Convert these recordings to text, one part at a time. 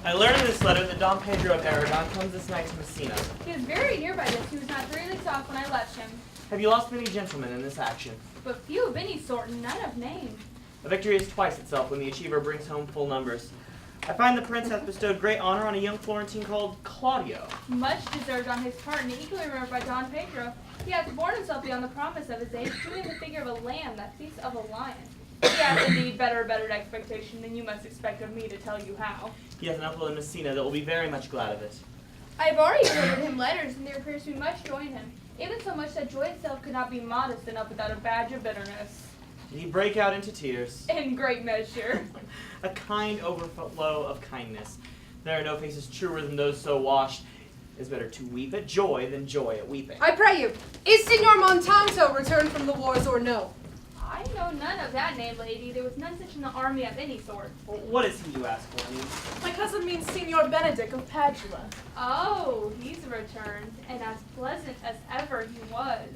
I learned in this letter that Don Pedro of Aragon comes this night to Messina. He was very near by this. He was not 3 leagues off when I left him. Have you lost many gentlemen in this action? But few of any sort, and none of name. A victory is twice itself when the achiever brings home full numbers. I find the prince hath bestowed great honor on a young Florentine called Claudio. Much deserved on his part, and equally remembered by Don Pedro. He hath borne himself beyond the promise of his age, doing the figure of a lamb that feasts of a lion. He hath indeed better expectation than you must expect of me to tell you how. He hath an uncle in Messina that will be very much glad of it. I have already delivered him letters, and there appears to be much joy in him, even so much that joy itself could not be modest enough without a badge of bitterness. Did he break out into tears? In great measure. A kind overflow of kindness. There are no faces truer than those so washed. It is better to weep at joy than joy at weeping. I pray you, is Signor Montanto returned from the wars or no? I know none of that name, lady. There was none such in the army of any sort. Well, what is he you ask for, niece? My cousin means Signor Benedict of Padua. Oh, he's returned, and as pleasant as ever he was.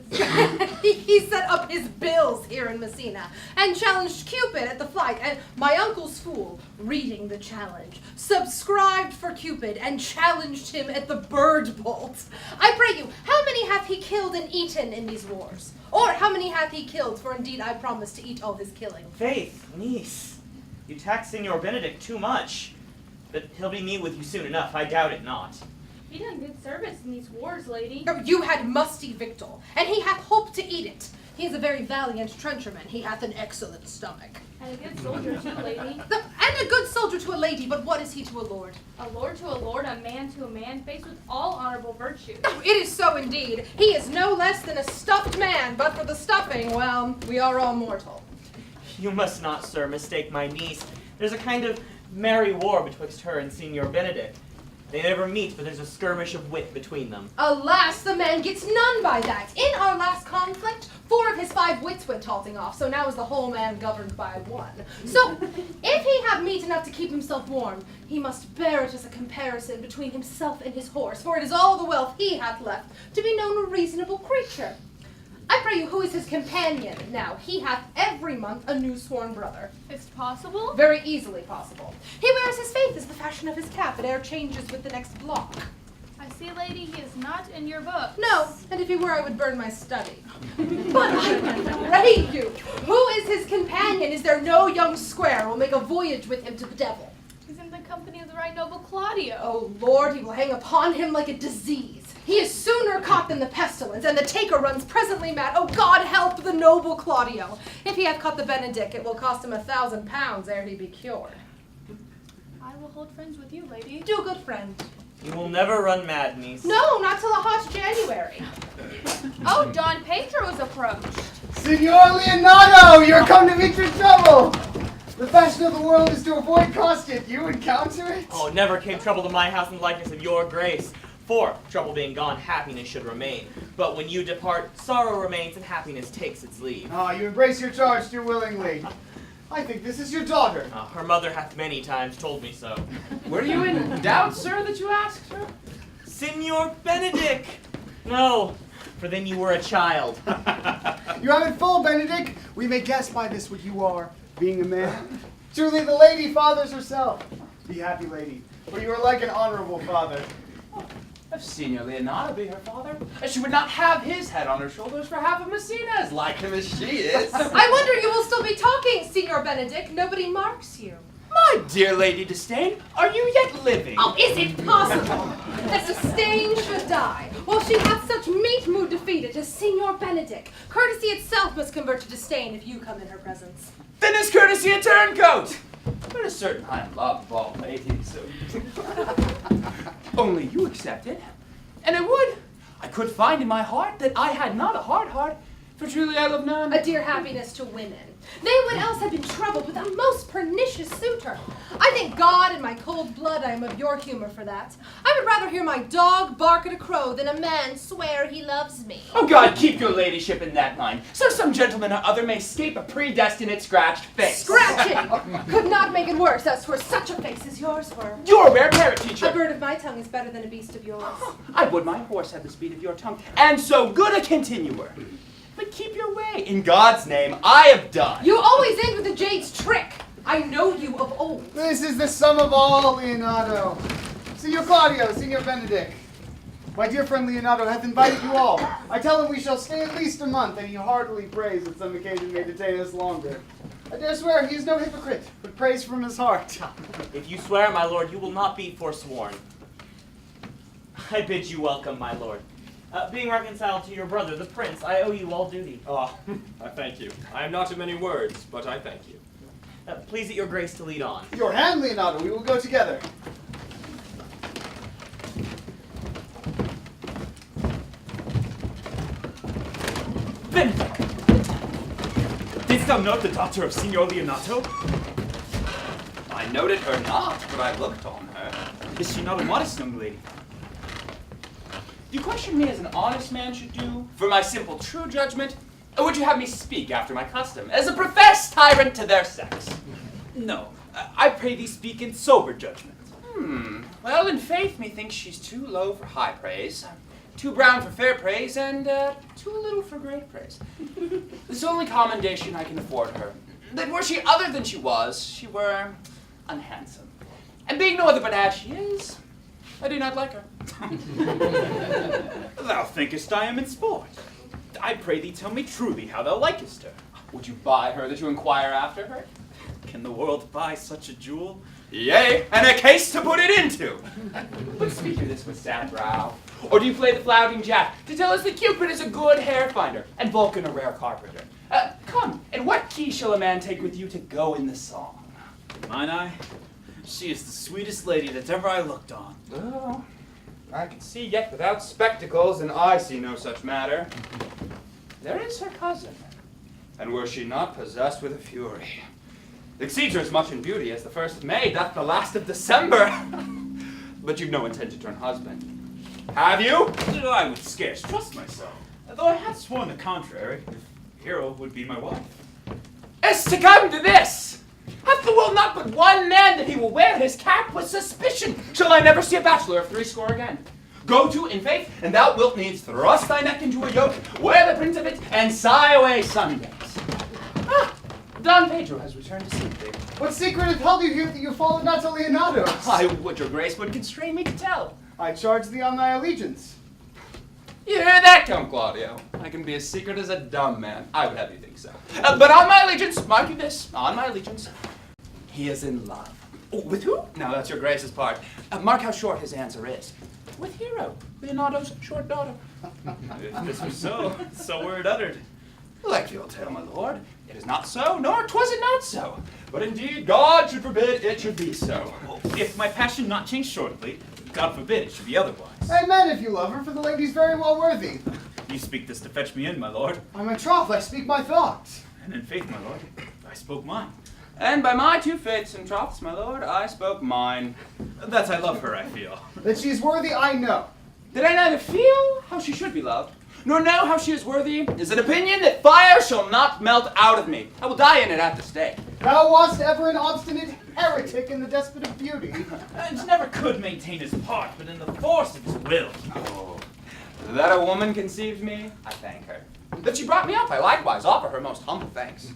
He set up his bills here in Messina and challenged Cupid at the flight, and my uncle's fool, reading the challenge, subscribed for Cupid and challenged him at the bird bolt. I pray you, how many hath he killed and eaten in these wars? Or how many hath he killed, for indeed I promise to eat all his killing. Faith, niece, you tax Signor Benedict too much. But he'll be meet with you soon enough, I doubt it not. He done good service in these wars, lady. You had musty victual, and he hath hope to eat it. He is a very valiant trencherman. He hath an excellent stomach. And a good soldier too, lady. And a good soldier to a lady, but what is he to a lord? A lord to a lord, a man to a man, faced with all honorable virtue. Oh, it is so indeed. He is no less than a stuffed man, but for the stuffing, well, we are all mortal. You must not, sir, mistake my niece. There's a kind of merry war betwixt her and Signor Benedict. They never meet, but there's a skirmish of wit between them. Alas, the man gets none by that. In our last conflict, 4 of his 5 wits went halting off, so now is the whole man governed by 1. So, if he have meat enough to keep himself warm, he must bear it as a comparison between himself and his horse, for it is all the wealth he hath left to be known a reasonable creature. I pray you, who is his companion now? He hath every month a new sworn brother. Is it possible? Very easily possible. He wears his faith as the fashion of his cap, it e'er changes with the next block. I see, lady, he is not in your book. No, and if he were, I would burn my study. But I pray you, who is his companion? Is there no young square will make a voyage with him to the devil? He's in the company of the right noble Claudio. Oh, Lord, he will hang upon him like a disease. He is sooner caught than the pestilence, and the taker runs presently mad. Oh, God help the noble Claudio. If he hath caught the Benedict, it will cost him 1,000 pounds ere he be cured. I will hold friends with you, lady. Do, good friend. You will never run mad, niece. No, not till a hot January. Oh, Don Pedro has approached. Signor Leonardo, you're come to meet your trouble. The fashion of the world is to avoid cost, yet you encounter it? Oh, never came trouble to my house in the likeness of your grace. For, trouble being gone, happiness should remain. But when you depart, sorrow remains and happiness takes its leave. Ah, you embrace your charge too willingly. I think this is your daughter. Her mother hath many times told me so. Were you in doubt, sir, that you asked her? Signor Benedict! No, for then you were a child. You have it full, Benedict. We may guess by this what you are, being a man. Truly the lady fathers herself. Be happy, lady, for you are like an honorable father. If Signor Leonardo be her father, she would not have his head on her shoulders for half of Messina, as like him as she is. I wonder you will still be talking, Signor Benedict. Nobody marks you. My dear Lady Disdain, are you yet living? Oh, is it possible that Disdain should die, while she hath such meat mood defeated as Signor Benedict? Courtesy itself must convert to disdain if you come in her presence. Then is courtesy a turncoat? But a certain high love of all ladies, so only you accept it. And I could find in my heart that I had not a hard heart, for truly I love none. A dear happiness to women. They would else have been troubled with a most pernicious suitor. I thank God in my cold blood I am of your humor for that. I would rather hear my dog bark at a crow than a man swear he loves me. Oh God, keep your ladyship in that mind, so some gentleman or other may escape a predestinate scratched face. Scratching could not make it worse, as for such a face as yours were. You're a rare parrot teacher. A bird of my tongue is better than a beast of yours. I would my horse have the speed of your tongue, and so good a continuer. But keep your way. In God's name, I have done. You always end with a jade's trick. I know you of old. this is the sum of all, Leonardo. Signor Claudio, Signor Benedict. My dear friend Leonardo hath invited you all. I tell him we shall stay at least a month, and he heartily prays that some occasion may detain us longer. I dare swear he is no hypocrite, but prays from his heart. If you swear, my lord, you will not be forsworn. I bid you welcome, my lord. Being reconciled to your brother, the prince, I owe you all duty. Ah, I thank you. I am not of many words, but I thank you. Please at your grace to lead on. Your hand, Leonardo, we will go together. Benedict! Didst thou note the daughter of Signor Leonato? I noted her not, but I looked on her. Is she not a modest young lady? Do you question me as an honest man should do, for my simple true judgment? Or would you have me speak after my custom, as a professed tyrant to their sex? No. I pray thee speak in sober judgment. Well, in faith, methinks she's too low for high praise, too brown for fair praise, and too little for great praise. This only commendation I can afford her, that were she other than she was, she were unhandsome. And being no other but as she is, I do not like her. Thou thinkest I am in sport. I pray thee tell me truly how thou likest her. Would you buy her that you inquire after her? Can the world buy such a jewel? Yea, and a case to put it into. But speak of this with sad brow. Or do you play the flouting jack to tell us that Cupid is a good hair finder and Vulcan a rare carpenter? Come, and what key shall a man take with you to go in the song? In mine eye, she is the sweetest lady that ever I looked on. Oh, I can see yet without spectacles, and I see no such matter. There is her cousin, and were she not possessed with a fury, exceeds her as much in beauty as the 1st of May doth the last of December. But you've no intent to turn husband, have you? I would scarce trust myself, though I had sworn the contrary, if Hero would be my wife. Is to come to this! Hath the world not but one man that he will wear his cap with suspicion? Shall I never see a bachelor of 80 again? Go to in faith, and thou wilt needs thrust thy neck into a yoke, wear the print of it, and sigh away Sundays. Ah, Don Pedro has returned to see thee. What secret hath held you here that you followed not to Leonardo? I would your grace would constrain me to tell. I charge thee on thy allegiance. You hear that, Count Claudio? I can be as secret as a dumb man. I would have you think so. But on my allegiance, mark you this, on my allegiance, he is in love. Oh, with who? Now that's your grace's part. Mark how short his answer is. With Hero, Leonardo's short daughter. If this were so were it uttered. Like the old tale, my lord. It is not so, nor 'twas it not so. But indeed, God should forbid it should be so. If my passion not change shortly, God forbid it should be otherwise. Amen if you love her, for the lady's very well worthy. You speak this to fetch me in, my lord. On my troth, I speak my thoughts. And in faith, my lord, I spoke mine. And by my 2 faiths and troths, my lord, I spoke mine. That I love her, I feel. That she is worthy, I know. That I neither feel how she should be loved, nor know how she is worthy, is an opinion that fire shall not melt out of me. I will die in it at the stake. Thou wast ever an obstinate heretic in the despot of beauty. And never could maintain his part, but in the force of his will. Oh, that a woman conceived me, I thank her. That she brought me up, I likewise offer her most humble thanks.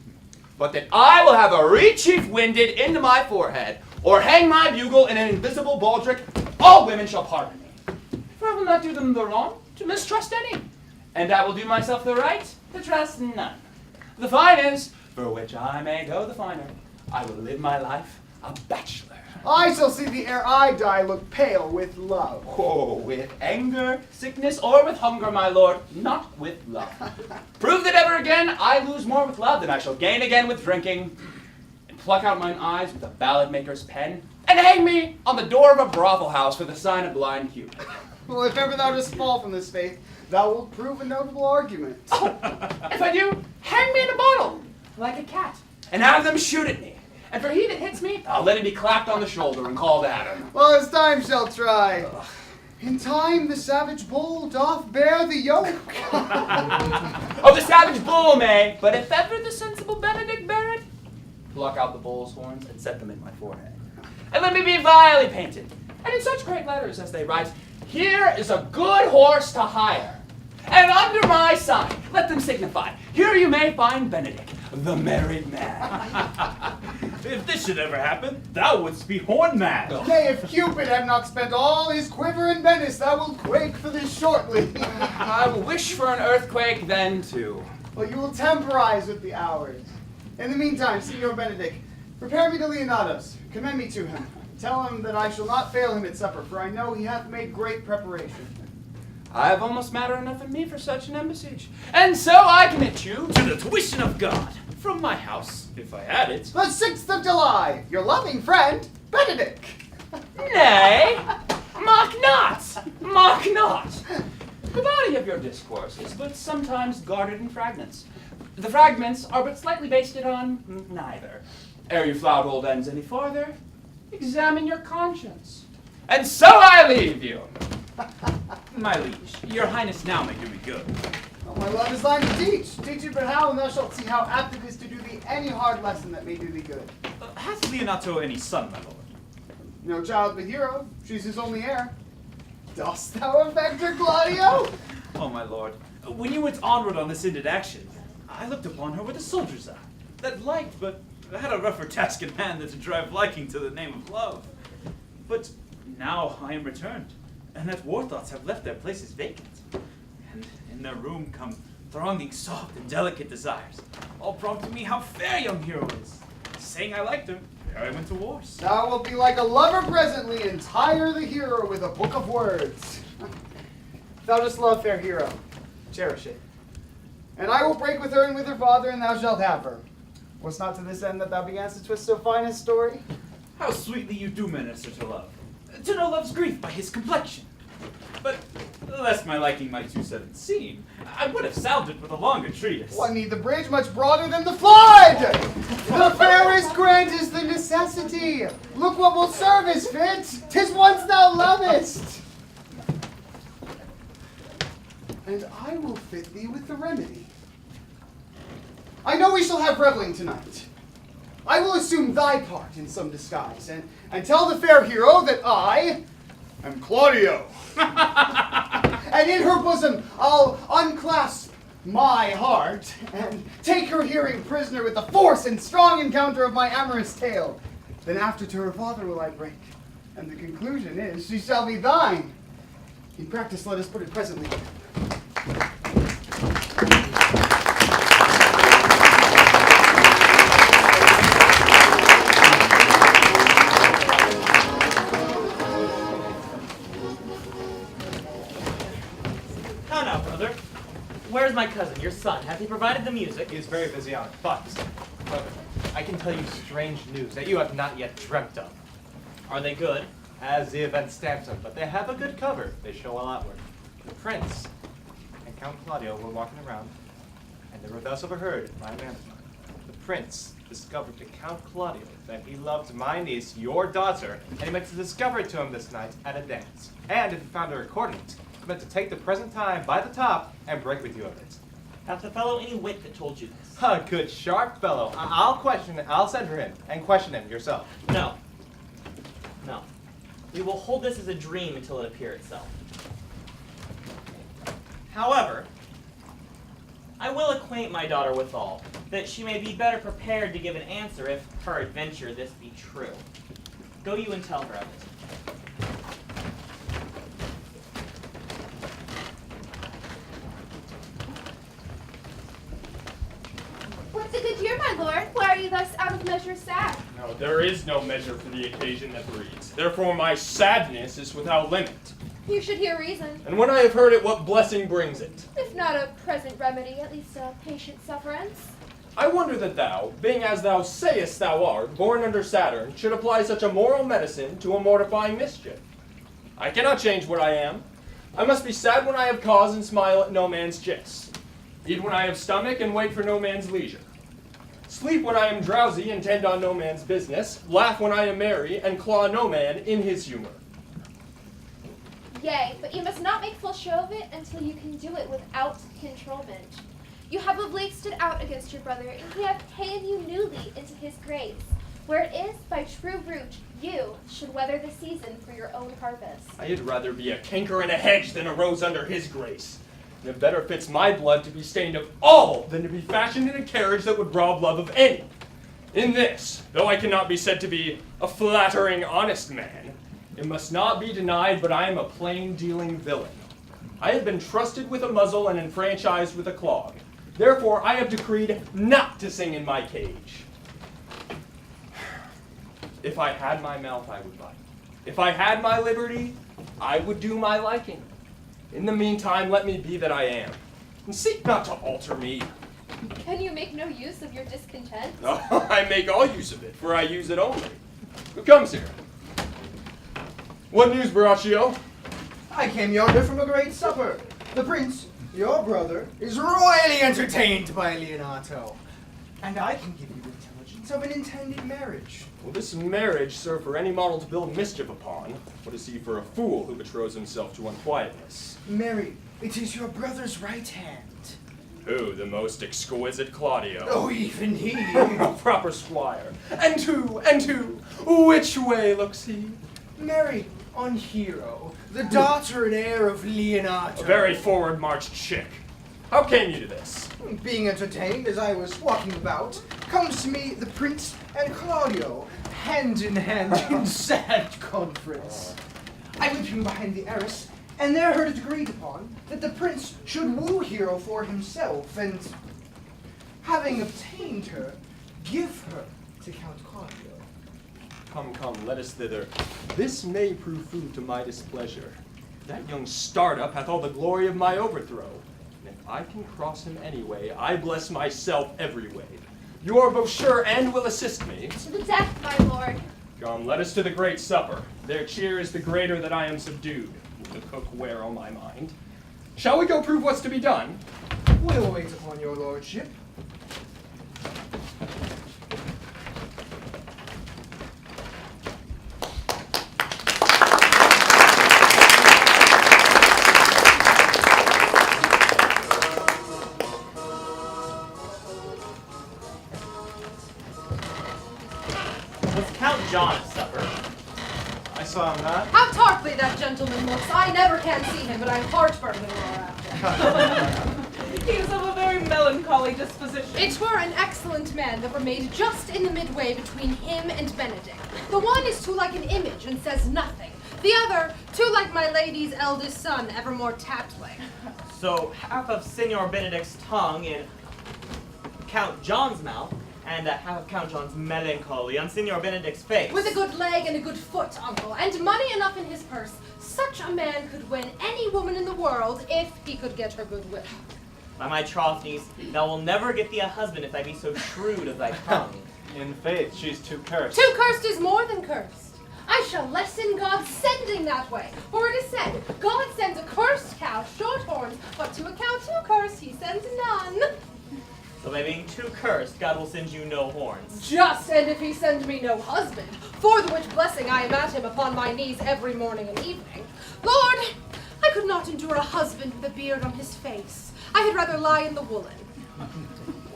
But that I will have a rechief winded into my forehead, or hang my bugle in an invisible baldric, all women shall pardon me. For I will not do them the wrong to mistrust any, and I will do myself the right to trust none. The fine is, for which I may go the finer, I will live my life a bachelor. I shall see thee ere I die look pale with love. Oh, with anger, sickness, or with hunger, my lord, not with love. Prove that ever again I lose more with love than I shall gain again with drinking, and pluck out mine eyes with a ballad maker's pen, and hang me on the door of a brothel house for the sign of blind Cupid. Well, if ever thou dost fall from this faith, thou wilt prove a notable argument. Oh, if I do, hang me in a bottle, like a cat, and have them shoot at me. And for he that hits me, I'll let him be clapped on the shoulder and called Adam. Well, as time shall try. In time the savage bull doth bear the yoke. Oh, the savage bull may, but if ever the sensible Benedict bear it, pluck out the bull's horns and set them in my forehead. And let me be vilely painted, and in such great letters as they write, here is a good horse to hire. And under my sign, let them signify, here you may find Benedict, the married man. If this should ever happen, thou wouldst be horn mad. Nay, if Cupid had not spent all his quiver in Venice, thou wilt quake for this shortly. I will wish for an earthquake then too. Well, you will temporize with the hours. In the meantime, Signor Benedict, prepare me to Leonado's. Commend me to him. Tell him that I shall not fail him at supper, for I know he hath made great preparation. I have almost matter enough in me for such an embassage. And so I commit you To the tuition of God, from my house, if I had it. The 6th of July, your loving friend, Benedict. Nay, mock not, mock not. The body of your discourse is but sometimes guarded in fragments. The fragments are but slightly basted on neither. Ere you flout old ends any farther, examine your conscience. And so I leave you. My liege, your highness now may do me good. Oh, my love is thine to teach. Teach it but how, and thou shalt see how apt it is to do thee any hard lesson that may do thee good. Hath Leonato any son, my lord? No child but Hero, she's his only heir. Dost thou affect her, Claudio? Oh, my lord, when you went onward on this ended action, I looked upon her with a soldier's eye, that liked, but had a rougher task in hand than to drive liking to the name of love. But now I am returned, and that war thoughts have left their places vacant, and in their room come thronging soft and delicate desires, all prompting me how fair young Hero is. Saying I liked her, there I went to wars. Thou wilt be like a lover presently, and tire the hero with a book of words. Thou dost love fair Hero, cherish it. And I will break with her and with her father, and thou shalt have her. Was not to this end that thou beganst to twist so fine a story? How sweetly you do minister to love, to know love's grief by his complexion. But lest my liking my 2 sudden seem, I would have sounded with a longer treatise. What need the bridge much broader than the flood? The fairest grant is the necessity. Look what will serve as fit. 'Tis once thou lovest. And I will fit thee with the remedy. I know we shall have reveling tonight. I will assume thy part in some disguise, and tell the fair Hero that I am Claudio. And in her bosom I'll unclasp my heart, and take her hearing prisoner with the force and strong encounter of my amorous tale. Then after to her father will I break, and the conclusion is she shall be thine. In practice let us put it presently. Now, brother. Where's my cousin, your son? Has he provided the music? He is very busy on it, but I can tell you strange news that you have not yet dreamt of. Are they good? As the event stamps them, but they have a good cover. They show well outward. The prince and Count Claudio were walking around, and they were thus overheard by a man of mine. The prince discovered to Count Claudio that he loved my niece, your daughter, and he meant to discover it to him this night at a dance. And if he found her accordant, he meant to take the present time by the top and break with you of it. Hath the fellow any wit that told you this? A good sharp fellow. I'll question it. I'll send her in and question him yourself. No. No. We will hold this as a dream until it appear itself. However, I will acquaint my daughter withal, that she may be better prepared to give an answer if, per adventure, this be true. Go you and tell her of it. What's a good year, my lord? Why are you thus out of measure sad? No, there is no measure for the occasion that breeds. Therefore my sadness is without limit. You should hear reason. And when I have heard it, what blessing brings it? If not a present remedy, at least a patient sufferance. I wonder that thou, being as thou sayest thou art, born under Saturn, should apply such a moral medicine to a mortifying mischief. I cannot change what I am. I must be sad when I have cause and smile at no man's jests. Eat when I have stomach and wait for no man's leisure. Sleep when I am drowsy and tend on no man's business. Laugh when I am merry and claw no man in his humor. Yea, but you must not make full show of it until you can do it without controlment. You have of late stood out against your brother, and he hath ta'en you newly into his grace, where it is by true root you should weather the season for your own harvest. I had rather be a canker in a hedge than a rose under his grace. And it better fits my blood to be stained of all than to be fashioned in a carriage that would rob love of any. In this, though I cannot be said to be a flattering, honest man, it must not be denied, but I am a plain-dealing villain. I have been trusted with a muzzle and enfranchised with a clog. Therefore, I have decreed not to sing in my cage. If I had my mouth, I would bite. If I had my liberty, I would do my liking. In the meantime, let me be that I am, and seek not to alter me. Can you make no use of your discontent? Oh, I make all use of it, for I use it only. Who comes here? What news, Baraccio? I came yonder from a great supper. The prince, your brother, is royally entertained by Leonato. And I can give you intelligence of an intended marriage. Will this marriage serve for any model to build mischief upon? What is he for a fool who betroths himself to unquietness? Mary, it is your brother's right hand. Who, the most exquisite Claudio? Oh, even he. A proper squire. And who, which way looks he? Mary, on Hero, the daughter and heir of Leonato. A very forward-marched chick. How came you to this? Being entertained as I was walking about, comes to me the prince and Claudio, hand in hand in sad conference. I went from behind the arras, and there heard it agreed upon that the prince should woo Hero for himself, and having obtained her, give her to Count Claudio. Come, let us thither. This may prove food to my displeasure. That young startup hath all the glory of my overthrow. And if I can cross him anyway, I bless myself every way. You are both sure and will assist me. To the death, my lord. Come, let us to the great supper. Their cheer is the greater that I am subdued. Will the cook wear on my mind? Shall we go prove what's to be done? We'll wait upon your lordship. Was Count John at supper? I saw him not. How tartly that gentleman looks. I never can see him, but I'm heartburn when we're after. He is of a very melancholy disposition. It were an excellent man that were made just in the midway between him and Benedict. The one is too like an image and says nothing. The other, too like my lady's eldest son, evermore tattling. So half of Senor Benedict's tongue in Count John's mouth, and half of Count John's melancholy on Senor Benedict's face. With a good leg and a good foot, uncle, and money enough in his purse, such a man could win any woman in the world if he could get her goodwill. By my troth, niece, thou will never get thee a husband if I be so shrewd of thy tongue. In faith, she's too cursed. Too cursed is more than cursed. I shall lessen God's sending that way. For it is said, God sends a cursed cow short horns, but to a cow too cursed he sends none. So by being too cursed, God will send you no horns. Just, and if he send me no husband, for the which blessing I am at him upon my knees every morning and evening. Lord, I could not endure a husband with a beard on his face. I had rather lie in the woolen.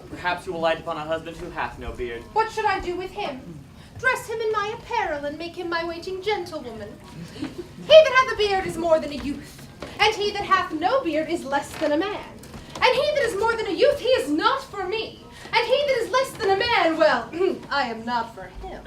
Perhaps you will light upon a husband who hath no beard. What should I do with him? Dress him in my apparel and make him my waiting gentlewoman. He that hath a beard is more than a youth, and he that hath no beard is less than a man. And he that is more than a youth, he is not for me. And he that is less than a man, well, I am not for him.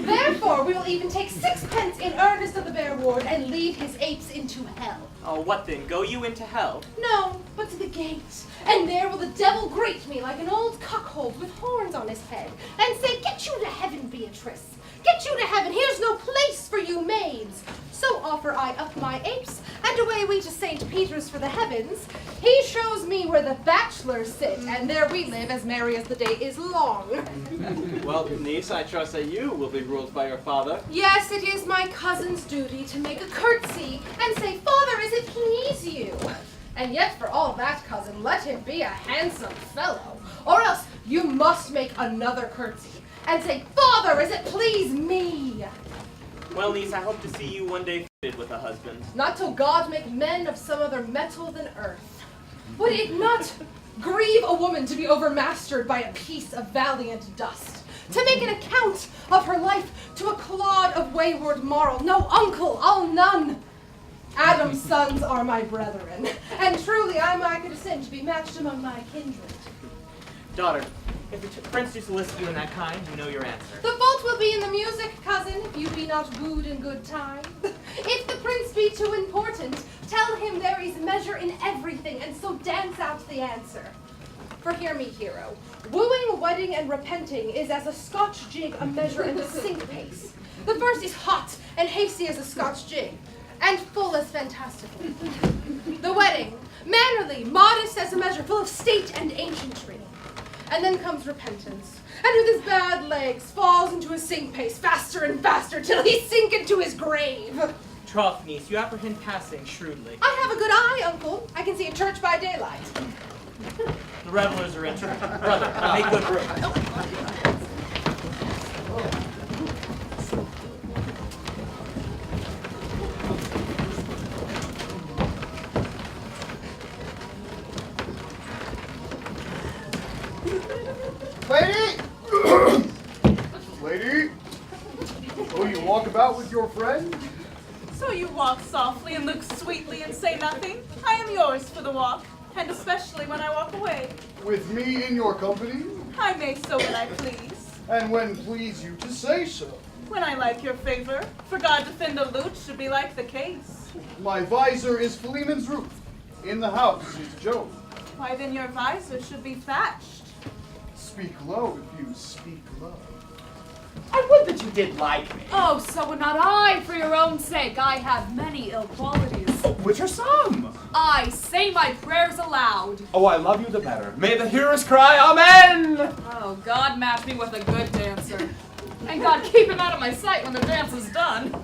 Therefore, we will even take sixpence in earnest of the bear ward and lead his apes into hell. Oh, what then? Go you into hell? No, but to the gate. And there will the devil greet me like an old cuckold with horns on his head, and say, "Get you to heaven, Beatrice. Get you to heaven. Here's no place for you maids." So offer I up my apes, and away we to St. Peter's for the heavens. He shows me where the bachelors sit, and there we live as merry as the day is long. Well, niece, I trust that you will be ruled by your father. Yes, it is my cousin's duty to make a curtsy and say, "Father, is it please you?" And yet for all that, cousin, let him be a handsome fellow, or else you must make another curtsy and say, "Father, is it please me?" Well, niece, I hope to see you one day fitted with a husband. Not till God make men of some other metal than earth. Would it not grieve a woman to be overmastered by a piece of valiant dust? To make an account of her life to a clod of wayward moral? No, uncle, I'll none. Adam's sons are my brethren, and truly I my descent to be matched among my kindred. Daughter, If the prince do solicit you in that kind, you know your answer. The fault will be in the music, cousin, if you be not wooed in good time. If the prince be too important, tell him there is measure in everything, and so dance out the answer. For hear me, hero. Wooing, wedding, and repenting is as a Scotch jig, a measure and a sync pace. The first is hot and hasty as a Scotch jig, and full as fantastical. The wedding, mannerly, modest as a measure, full of state and ancientry. And then comes repentance, and with his bad legs falls into a sync pace, faster and faster, till he sink into his grave. Troth, niece, you apprehend passing shrewdly. I have a good eye, uncle. I can see a church by daylight. The revelers are entering. Brother, make good room. Lady! Lady! Will you walk about with your friend? So you walk softly and look sweetly and say nothing? I am yours for the walk, and especially when I walk away. With me in your company? I may so when I please. And when please you to say so. When I like your favor, for God defend a lute should be like the case. My visor is Philemon's roof. In the house is Job. Why then your visor should be thatched. Speak low if you speak low. I would that you did like me. Oh, so would not I, for your own sake. I have many ill qualities. Oh, which are some? I say my prayers aloud. Oh, I love you the better. May the hearers cry, Amen! Oh, God match me with a good dancer. And God keep him out of my sight when the dance is done.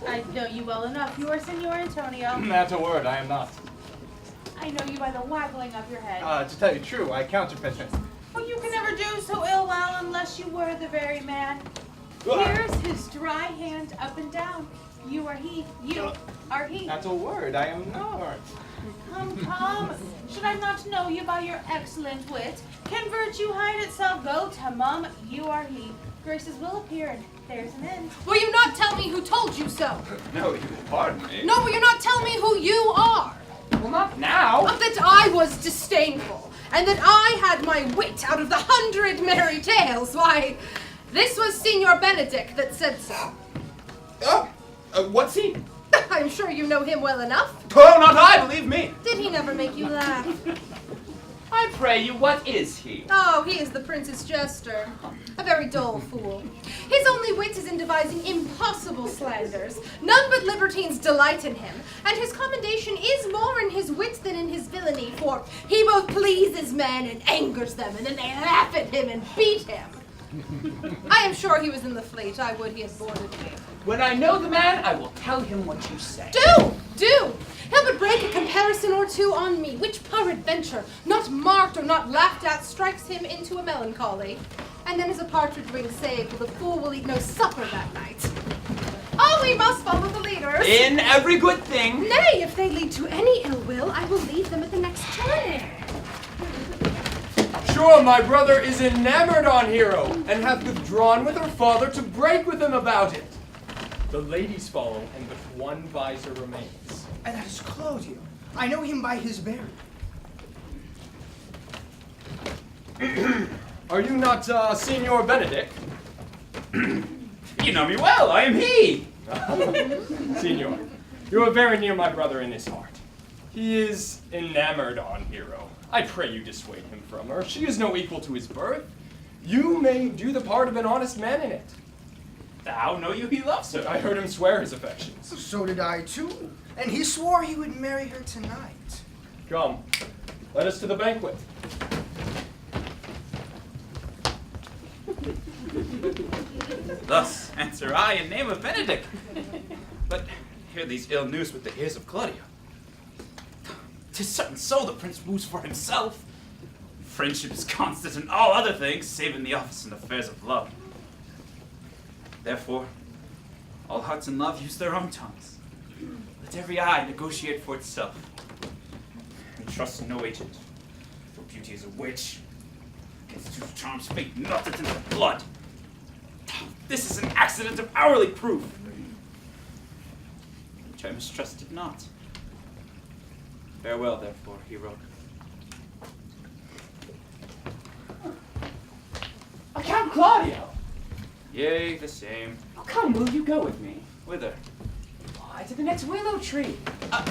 I know you well enough. You are Senor Antonio. That's a word, I am not. I know you by the waggling of your head. To tell you true, I counterfeit it. Well, you can never do so ill well unless you were the very man. Here's his dry hand up and down. You are he. You are he. That's a word, I am not. Come, come. Should I not know you by your excellent wit? Can virtue hide itself? Go to mum. You are he. Graces will appear, and there's an end. Will you not tell me who told you so? No, you pardon me. No, will you not tell me who you are? Well, not now. That I was disdainful, and that I had my wit out of the 100 merry tales. Why, this was Signor Benedict that said so. Oh, what's he? I'm sure you know him well enough. Oh, not I, believe me. Did he never make you laugh? I pray you, what is he? Oh, he is the prince's jester. A very dull fool. His only wit is in devising impossible slanders. None but libertines delight in him, and his commendation is more in his wit than in his villainy, for he both pleases men and angers them, and then they laugh at him and beat him. I am sure he was in the fleet. I would he had boarded me. When I know the man, I will tell him what you say. Do! He'll but break a comparison or two on me, which peradventure, not marked or not laughed at, strikes him into a melancholy. And then as a partridge wing saved, the fool will eat no supper that night. Oh, we must follow the leaders. In every good thing. Nay, if they lead to any ill will, I will leave them at the next turning. Sure, my brother is enamored on Hero, and hath withdrawn with her father to break with him about it. The ladies follow, and but one visor remains. And that is Claudio. I know him by his bearing. Are you not Signor Benedict? You know me well, I am he! Signor, you are very near my brother in his heart. He is enamored on Hero. I pray you dissuade him from her. She is no equal to his birth. You may do the part of an honest man in it. How know you he loves her? I heard him swear his affections. So did I too. And he swore he would marry her tonight. Come, let us to the banquet. Thus answer I in name of Benedict. But hear these ill news with the ears of Claudio. 'Tis certain so the prince woos for himself. Friendship is constant in all other things, save in the office and affairs of love. Therefore, all hearts in love use their own tongues. Let every eye negotiate for itself. And trust in no agent, for beauty is a witch. Against whose charms fate melted into blood. This is an accident of hourly proof. which I mistrusted not. Farewell, therefore, hero. Count Claudio! Yea, the same. Oh, come, will you go with me? Whither? Why, to the next willow tree.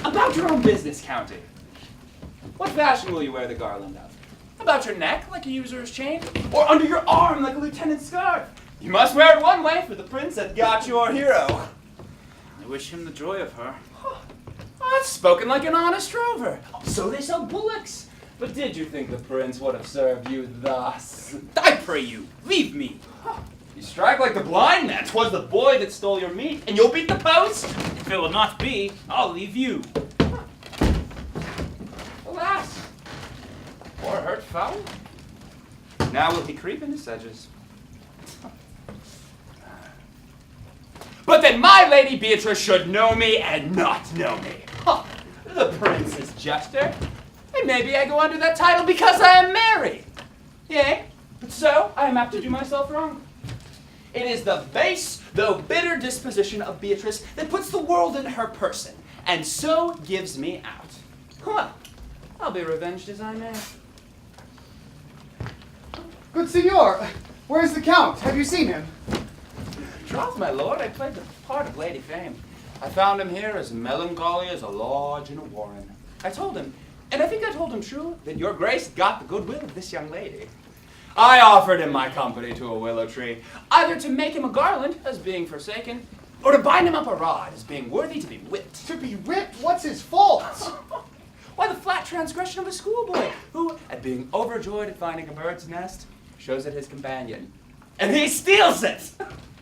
About your own business, County. What fashion will you wear the garland of? About your neck, like a usurer's chain? Or under your arm, like a lieutenant's scarf? You must wear it one way, for the prince hath got your hero. I wish him the joy of her. Oh, that's spoken like an honest rover. So they sell bullocks. But did you think the prince would have served you thus? I pray you, leave me. You strike like the blind man. 'Twas the boy that stole your meat, and you'll beat the post? If it will not be, I'll leave you. Alas, poor hurt fowl. Now will he creep into sedges. But then my Lady Beatrice should know me and not know me. Huh. The prince's jester. And maybe I go under that title because I am married. Yea, but so I am apt to do myself wrong. It is the base, though bitter disposition of Beatrice that puts the world in her person, and so gives me out. Well, I'll be revenged as I may. Good signor, where is the count? Have you seen him? Troth, my lord, I played the part of Lady Fame. I found him here as melancholy as a lodge in a warren. I told him, and I think I told him true, that your grace got the goodwill of this young lady. I offered him my company to a willow tree, either to make him a garland, as being forsaken, or to bind him up a rod, as being worthy to be whipped. To be whipped? What's his fault? Why, the flat transgression of a schoolboy, who, at being overjoyed at finding a bird's nest, shows it his companion, and he steals it!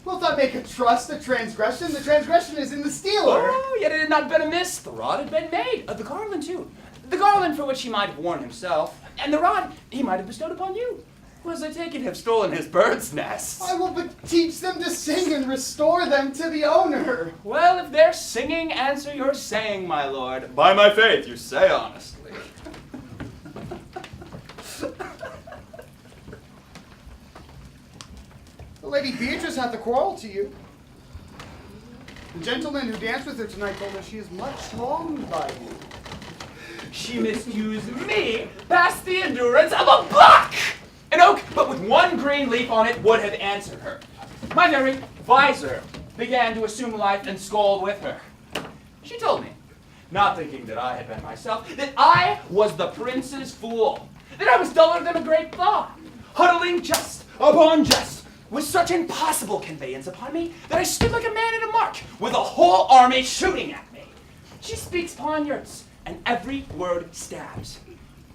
Wilt thou make a trust a transgression? The transgression is in the stealer. Oh, yet it had not been amiss. The rod had been made, of the garland too. The garland for which he might have worn himself, and the rod he might have bestowed upon you. Was I take it have stolen his bird's nest? I will but teach them to sing and restore them to the owner. Well, if their singing answer your saying, my lord, by my faith, you say honestly. The Lady Beatrice hath a quarrel to you. The gentleman who danced with her tonight told her she is much wronged by you. She misused me past the endurance of a buck! An oak, but with one green leaf on it, would have answered her. My very visor began to assume life and scold with her. She told me, not thinking that I had been myself, that I was the prince's fool, that I was duller than a great thaw, huddling jest upon jest, with such impossible conveyance upon me, that I stood like a man at a mark, with a whole army shooting at me. She speaks poniards, and every word stabs.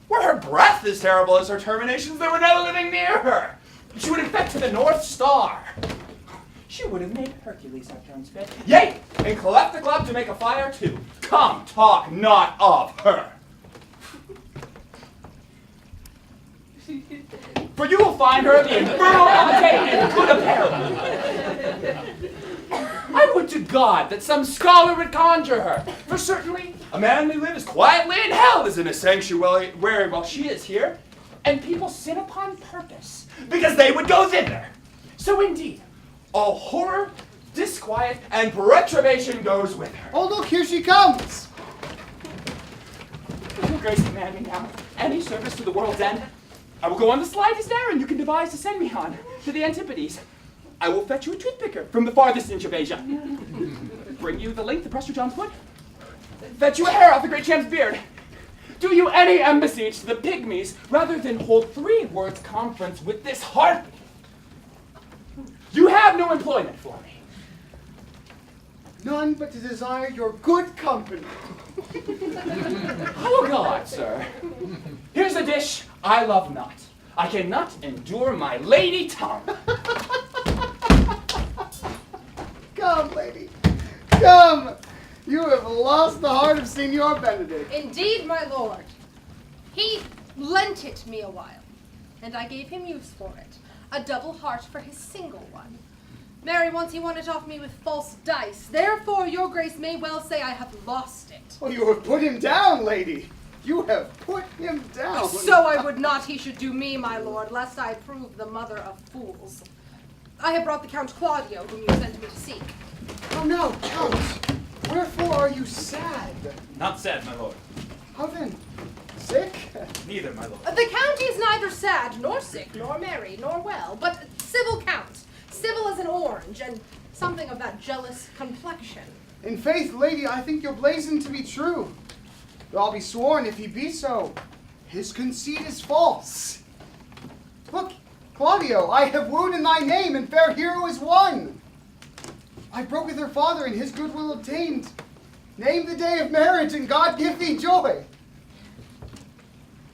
Were her breath as terrible as her terminations, there were no living near her. She would infect to the North Star. She would have made Hercules have turned spit. Yea, and cleft the club to make a fire too. Come, talk not of her. For you will find her the infernal imitate in good apparel. I would to God that some scholar would conjure her, for certainly a man may live as quietly in hell as in a sanctuary while she is here, and people sin upon purpose, because they would go thither. So indeed, all horror, disquiet, and retrobation goes with her. Oh, look, here she comes! Will your grace command me now any service to the world's end? I will go on the slightest errand you can devise to send me on to the Antipodes. I will fetch you a toothpicker from the farthest inch of Asia. Bring you the length of Prester John's foot. Fetch you a hair off the great champ's beard. Do you any embassy to the pygmies rather than hold 3 words conference with this harpy? You have no employment for me. None but to desire your good company. Oh God, sir. Here's a dish I love not. I cannot endure my lady tongue. Come, lady. Come. You have lost the heart of Signor Benedict. Indeed, my lord. He lent it me a while, and I gave him use for it. A double heart for his single one. Marry, once he won it off me with false dice. Therefore, your grace may well say I have lost it. Oh, you have put him down, lady. You have put him down. So I would not he should do me, my lord, lest I prove the mother of fools. I have brought the Count Claudio, whom you sent me to seek. Oh no, Count. Wherefore are you sad? Not sad, my lord. How then? Sick? Neither, my lord. The count is neither sad, nor sick, nor merry, nor well, but civil count. Civil as an orange, and something of that jealous complexion. In faith, lady, I think your blazon to be true. Though I'll be sworn, if he be so, his conceit is false. Look, Claudio, I have wooed in thy name, and fair hero is won. I broke with her father, and his goodwill obtained. Name the day of marriage, and God give thee joy.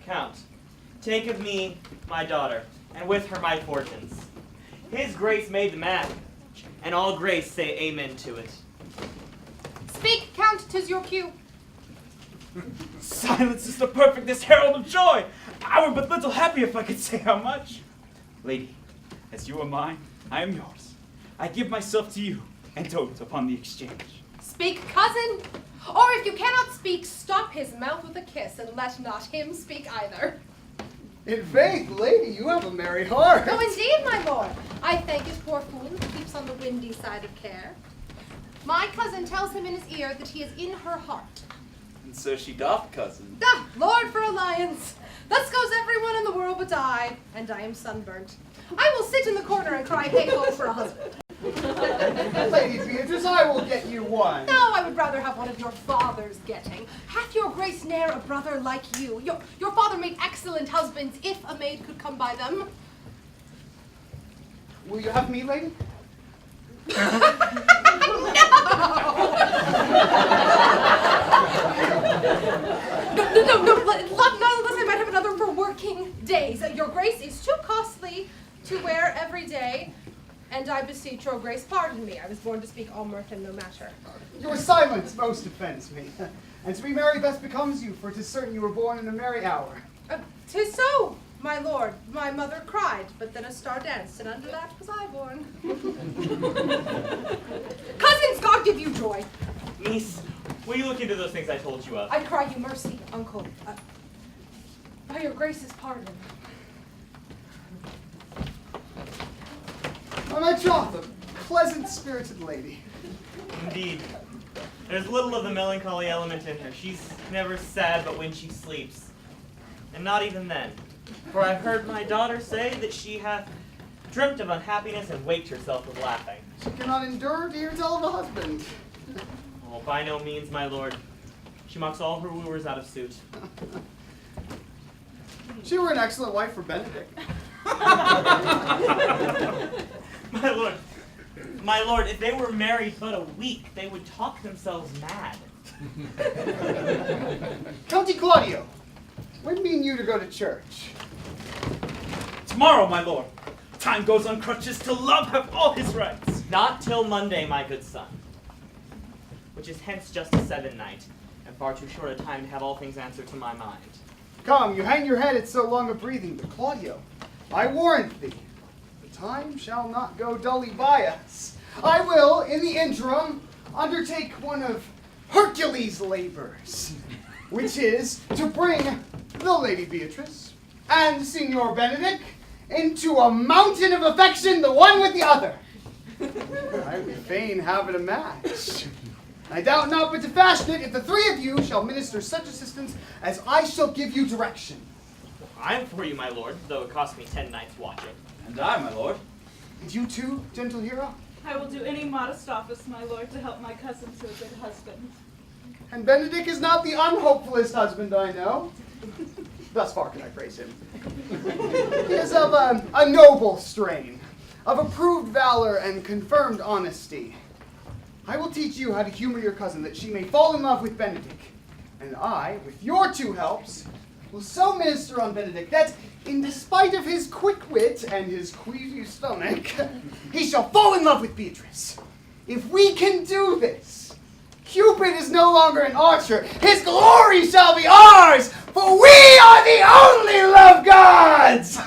Count, take of me my daughter, and with her my fortunes. His grace made the match, and all grace say amen to it. Speak, Count, 'tis your cue. Silence is the perfectest herald of joy. I were but little happy if I could say how much. Lady, as you are mine, I am yours. I give myself to you, and dote upon the exchange. Speak, cousin. Or if you cannot speak, stop his mouth with a kiss, and let not him speak either. In faith, lady, you have a merry heart. No, indeed, my lord. I thank his poor fool who keeps on the windy side of care. My cousin tells him in his ear that he is in her heart. And so she doth, cousin. Ah, Lord for alliance. Thus goes everyone in the world but I, and I am sunburnt. I will sit in the corner and cry hey ho for a husband. Lady Beatrice, I will get you one. No, I would rather have one of your father's getting. Hath your grace ne'er a brother like you? Your father made excellent husbands, if a maid could come by them. Will you have me, lady? No, unless I might have another for working days. Your grace is too costly to wear every day, and I beseech your grace pardon me. I was born to speak all mirth and no matter. Your silence most offends me. And to be merry best becomes you, for 'tis certain you were born in a merry hour. 'Tis so, my lord. My mother cried, but then a star danced, and under that was I born. Cousins, God give you joy. Niece, will you look into those things I told you of? I cry you mercy, uncle. By your grace's pardon. My troth, a pleasant-spirited lady. Indeed. There's little of the melancholy element in her. She's never sad but when she sleeps. And not even then. For I've heard my daughter say that she hath dreamt of unhappiness and waked herself with laughing. She cannot endure to hear tell of a husband. Oh, by no means, my lord. She mocks all her wooers out of suit. She were an excellent wife for Benedict. My lord, if they were married but a week, they would talk themselves mad. County Claudio, when mean you to go to church? Tomorrow, my lord. Time goes on crutches till love have all his rights. Not till Monday, my good son. Which is hence just a 7 night, and far too short a time to have all things answered to my mind. Come, you hang your head at so long a breathing, but Claudio, I warrant thee, the time shall not go dully by us. I will, in the interim, undertake one of Hercules' labors, which is to bring the Lady Beatrice and Signor Benedict into a mountain of affection, the one with the other. I would fain have it a match. I doubt not but to fashion it if the three of you shall minister such assistance as I shall give you direction. I'm for you, my lord, though it cost me 10 nights watching. And I, my lord. And you too, gentle hero? I will do any modest office, my lord, to help my cousin to a good husband. And Benedict is not the unhopefullest husband I know. Thus far can I praise him. He is of a noble strain, of approved valor and confirmed honesty. I will teach you how to humor your cousin that she may fall in love with Benedict. And I, with your two helps, will so minister on Benedict that, in despite of his quick wit and his queasy stomach, he shall fall in love with Beatrice. If we can do this, Cupid is no longer an archer. His glory shall be ours, for we are the only love gods!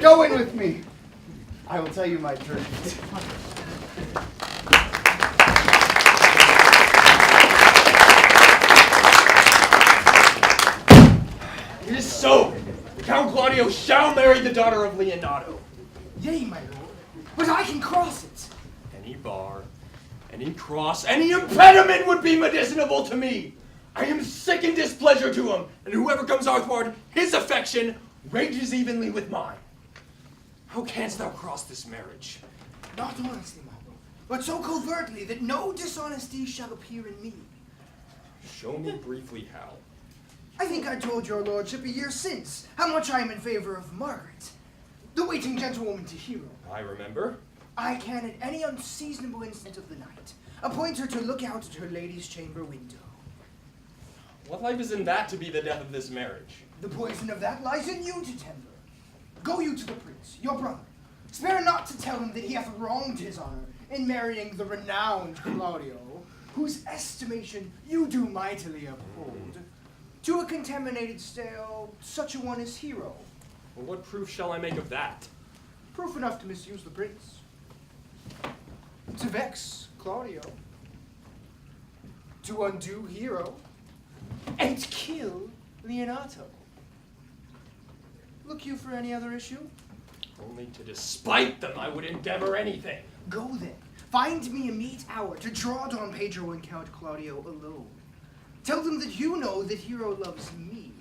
Go in with me. I will tell you my dream. It is so. Count Claudio shall marry the daughter of Leonardo. Yea, my lord, but I can cross it. Any bar, Any cross, any impediment would be medicinable to me. I am sick and displeasure to him, and whoever comes athwart his affection ranges evenly with mine. How canst thou cross this marriage? Not honestly, my lord, but so covertly that no dishonesty shall appear in me. Show me briefly how. I think I told your lordship a year since how much I am in favor of Margaret, the waiting gentlewoman to Hero. I remember. I can, at any unseasonable instant of the night, appoint her to look out at her lady's chamber window. What life is in that to be the death of this marriage? The poison of that lies in you to tender. Go you to the prince, your brother. Spare not to tell him that he hath wronged his honor in marrying the renowned Claudio, whose estimation you do mightily uphold, to a contaminated stale, such a one as Hero. Well, what proof shall I make of that? Proof enough to misuse the prince. To vex Claudio. To undo Hero. And kill Leonato. Look you for any other issue? Only to despite them I would endeavor anything. Go then. Find me a meet hour to draw Don Pedro and Count Claudio alone. Tell them that you know that Hero loves me.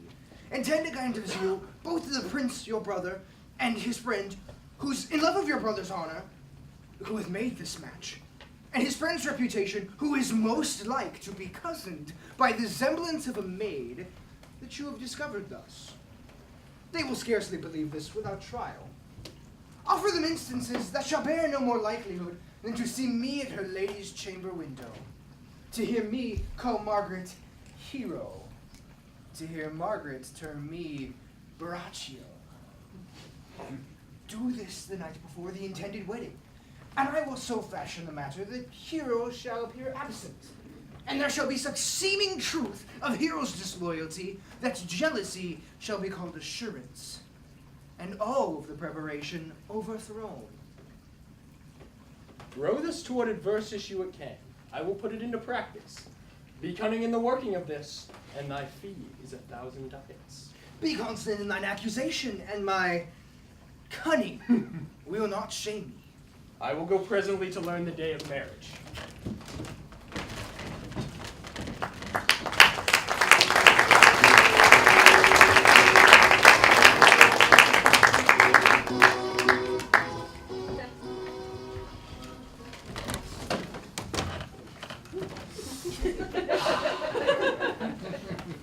And tend a kind of zeal both to the prince, your brother, and his friend, who's in love of your brother's honor, who hath made this match, and his friend's reputation, who is most like to be cozened by the semblance of a maid that you have discovered thus. They will scarcely believe this without trial. Offer them instances that shall bear no more likelihood than to see me at her lady's chamber window, to hear me call Margaret Hero, to hear Margaret term me Baraccio. Do this the night before the intended wedding, and I will so fashion the matter that Hero shall appear absent, and there shall be such seeming truth of Hero's disloyalty that jealousy shall be called assurance, and all of the preparation overthrown. Throw this to what adverse issue it can. I will put it into practice. Be cunning in the working of this, and thy fee is 1,000 ducats. Be constant in thine accusation, and my cunning will not shame me. I will go presently to learn the day of marriage.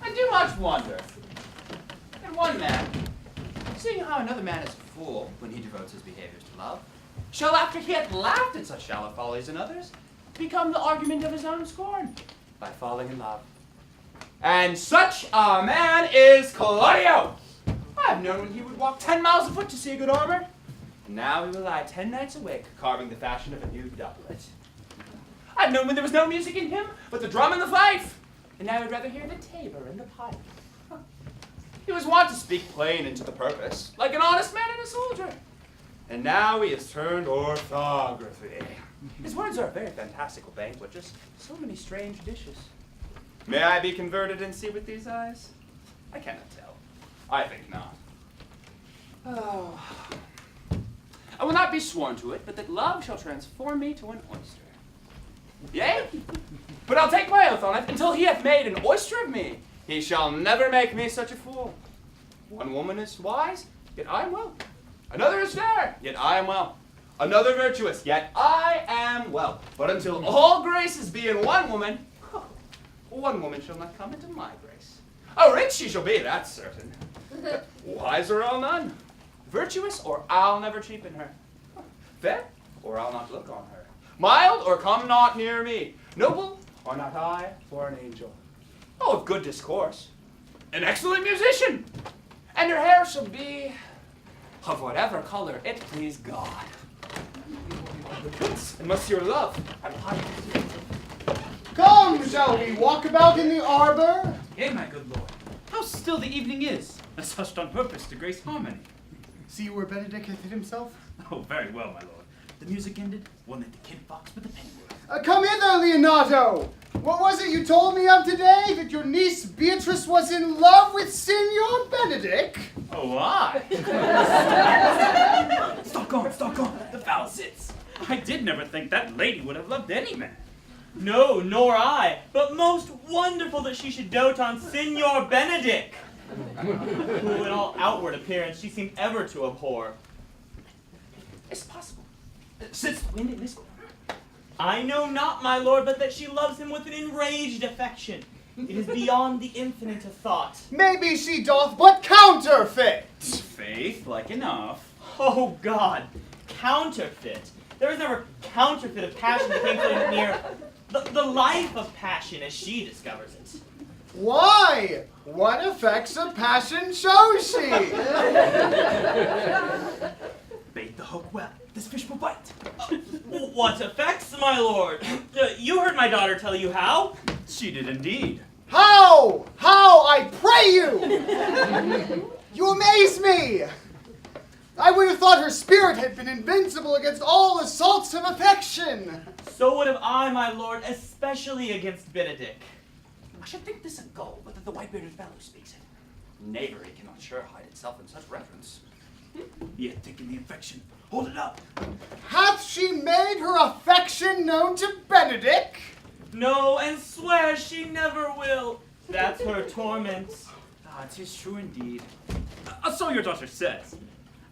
I do much wonder that one man, seeing how another man is a fool when he devotes his behaviors to love, shall, after he hath laughed at such shallow follies in others, become the argument of his own scorn by falling in love. And such a man is Claudio. I have known when he would walk 10 miles afoot to see a good armor, and now he will lie 10 nights awake carving the fashion of a new doublet. I've known when there was no music in him but the drum and the fife, and now I'd rather hear the tabor and the pipe. He was wont to speak plain and to the purpose, like an honest man and a soldier. And now he has turned orthography. His words are a very fantastical banquet, just so many strange dishes. May I be converted and see with these eyes? I cannot tell. I think not. Oh. I will not be sworn to it, but that love shall transform me to an oyster. Yea, but I'll take my oath on it, until he hath made an oyster of me, he shall never make me such a fool. One woman is wise, yet I am well. Another is fair, yet I am well. Another virtuous, yet I am well. But until all graces be in one woman shall not come into my grace. Oh, rich she shall be, that's certain. Wise or I'll none. Virtuous, or I'll never cheapen her. Fair, or I'll not look on her. Mild, or come not near me. Noble, or not I for an angel. Oh, of good discourse. An excellent musician. And her hair shall be of whatever color it please God. The prince and Monsieur Love have hired. Come, shall we walk about in the arbor? Yea, my good lord. How still the evening is. That's hushed on purpose to grace harmony. See you where Benedict hath hid himself? Oh, very well, my lord. The music ended, one let the kid fox with the penguin. Come hither, Leonato! What was it you told me of today? That your niece Beatrice was in love with Signor Benedict? Oh, I? Stalk on, the foul sits. I did never think that lady would have loved any man. No, nor I. But most wonderful that she should dote on Signor Benedick, who in all outward appearance she seemed ever to abhor. It's possible. Since when did this go? I know not, my lord, but that she loves him with an enraged affection. It is beyond the infinite of thought. Maybe she doth but counterfeit. Faith, like enough. Oh, God. Counterfeit. There was never counterfeit of passion that came so near the life of passion as she discovers it. Why? What effects of passion shows she? Bait the hook well. This fish will bite. What effects, my lord? You heard my daughter tell you how. She did indeed. How? How, I pray you? You amaze me. I would have thought her spirit had been invincible against all assaults of affection. So would have I, my lord, especially against Benedick. I should think this a gull, whether the white-bearded fellow speaks it. Knavery cannot sure hide itself in such reverence. Yet taking the infection. Hold it up. Hath she made her affection known to Benedick? No, and swears she never will. That's her torment. Ah, 'tis true indeed. So your daughter says.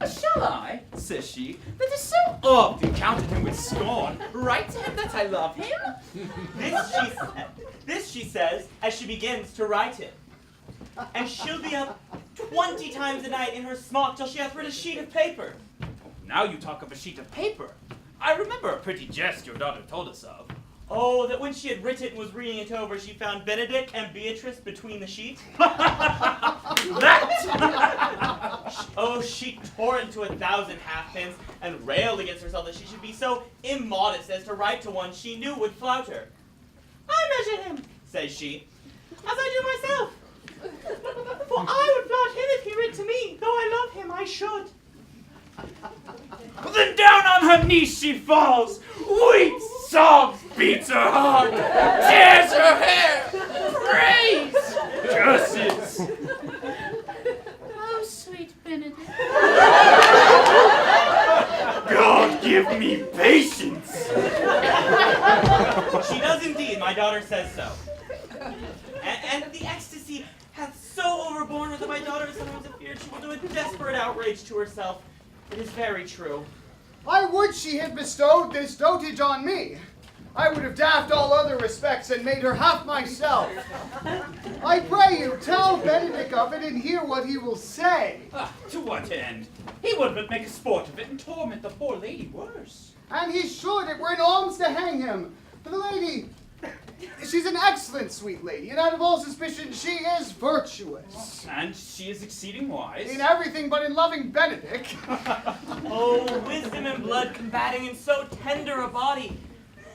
Shall I, says she, that is so often counted him with scorn, write to him that I love him? This she says as she begins to write him. And she'll be up 20 times a night in her smock till she hath writ a sheet of paper. Now you talk of a sheet of paper. I remember a pretty jest your daughter told us of. Oh, that when she had written and was reading it over, she found Benedick and Beatrice between the sheet. Oh, she tore into 1,000 halfpence and railed against herself that she should be so immodest as to write to one she knew would flout her. I measure him, says she, as I do myself. For I would flout him if he writ to me, though I love him, I should. Then down on her knees she falls, weeps, sobs, beats her heart, tears her hair, prays, curses. Oh, sweet Benedict. God give me patience. She does indeed, my daughter says so. And the ecstasy hath so overborne her that my daughter is sometimes afeared she will do a desperate outrage to herself. It is very true. I would she had bestowed this dotage on me. I would have daffed all other respects and made her half myself. I pray you, tell Benedick of it and hear what he will say. To what end? He would but make a sport of it and torment the poor lady worse. And he should, it were an alms to hang him. For the lady, she's an excellent sweet lady, and out of all suspicion, she is virtuous. And she is exceeding wise. In everything but in loving Benedick. Oh, wisdom and blood combating in so tender a body.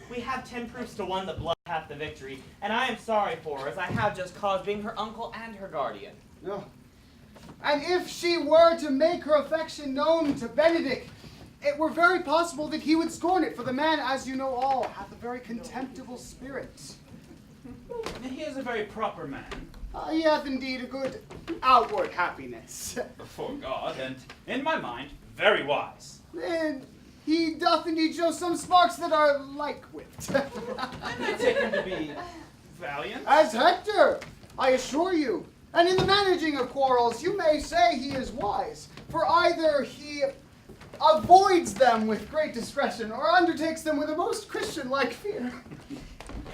We have 10 proofs to 1 that blood hath the victory, and I am sorry for her, as I have just cause being her uncle and her guardian. No. And if she were to make her affection known to Benedick, it were very possible that he would scorn it, for the man, as you know all, hath a very contemptible spirit. He is a very proper man. He hath indeed a good outward happiness. Before God, and in my mind, very wise. And he doth indeed show some sparks that are like-wit. I take him to be valiant. As Hector, I assure you. And in the managing of quarrels, you may say he is wise, for either he avoids them with great discretion, or undertakes them with a most Christian-like fear.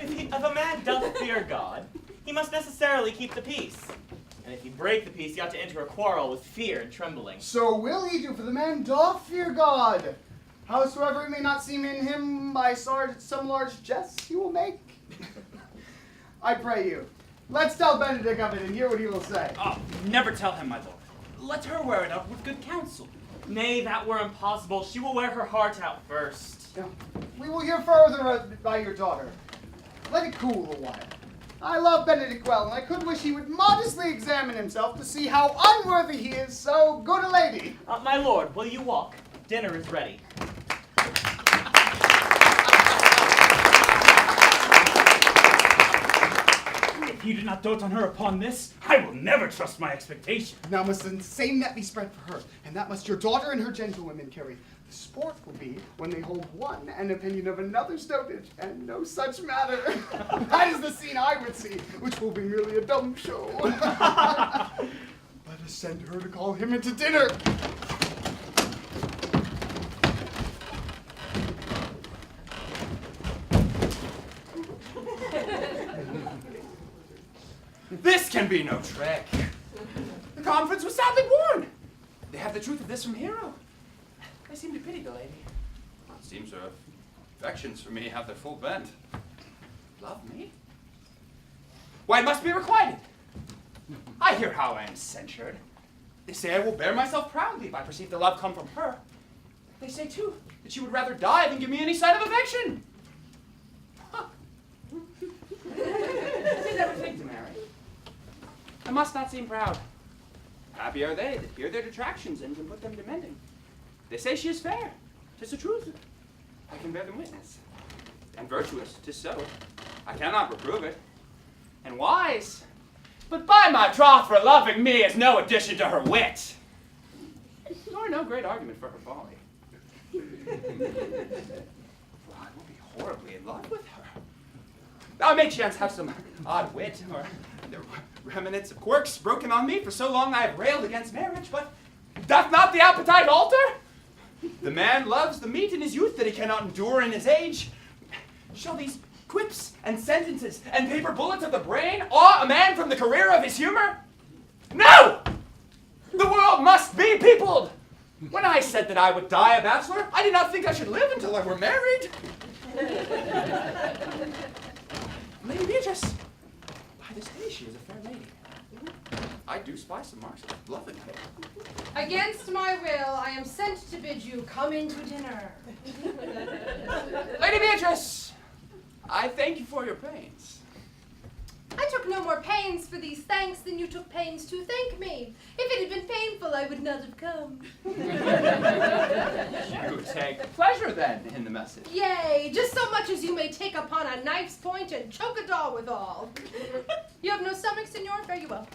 If a man doth fear God, he must necessarily keep the peace. And if he break the peace, he ought to enter a quarrel with fear and trembling. So will he do, for the man doth fear God. Howsoever it may not seem in him by some large jest he will make. I pray you, let's tell Benedick of it and hear what he will say. Oh, never tell him, my lord. Let her wear it out with good counsel. Nay, that were impossible. She will wear her heart out first. Yeah. We will hear further by your daughter. Let it cool a while. I love Benedick well, and I could wish he would modestly examine himself to see how unworthy he is so good a lady. My lord, will you walk? Dinner is ready. If you do not dote on her upon this, I will never trust my expectation. Now must the same net be spread for her, and that must your daughter and her gentlewomen carry. The sport will be when they hold one an opinion of another's dotage, and no such matter. That is the scene I would see, which will be merely a dumb show. Let us send her to call him into dinner. This can be no trick. The conference was sadly warned. They have the truth of this from Hero. They seem to pity the lady. It seems her affections for me have their full bent. Love me? Why, it must be requited. I hear how I am censured. They say I will bear myself proudly if I perceive the love come from her. They say, too, that she would rather die than give me any sign of affection. Huh. They never think to marry. I must not seem proud. Happy are they that hear their detractions and can put them to mending. They say she is fair. 'Tis the truth. I can bear them witness. And virtuous, 'tis so. I cannot reprove it. And wise. But by my troth, for loving me is no addition to her wit. Nor no great argument for her folly. For I will be horribly in love with her. I may chance have some odd wit, or the remnants of quirks broken on me, for so long I have railed against marriage, but doth not the appetite alter? The man loves the meat in his youth that he cannot endure in his age. Shall these quips and sentences and paper bullets of the brain awe a man from the career of his humor? No! The world must be peopled! When I said that I would die a bachelor, I did not think I should live until I were married. Lady Beatrice, by this day she is a fair lady. I do spy some marks of love in her. Against my will, I am sent to bid you come into dinner. Lady Beatrice, I thank you for your pains. I took no more pains for these thanks than you took pains to thank me. If it had been painful, I would not have come. You take pleasure, then, in the message. Yea, just so much as you may take upon a knife's point and choke a doll withal. You have no stomach, senor? Fare you well.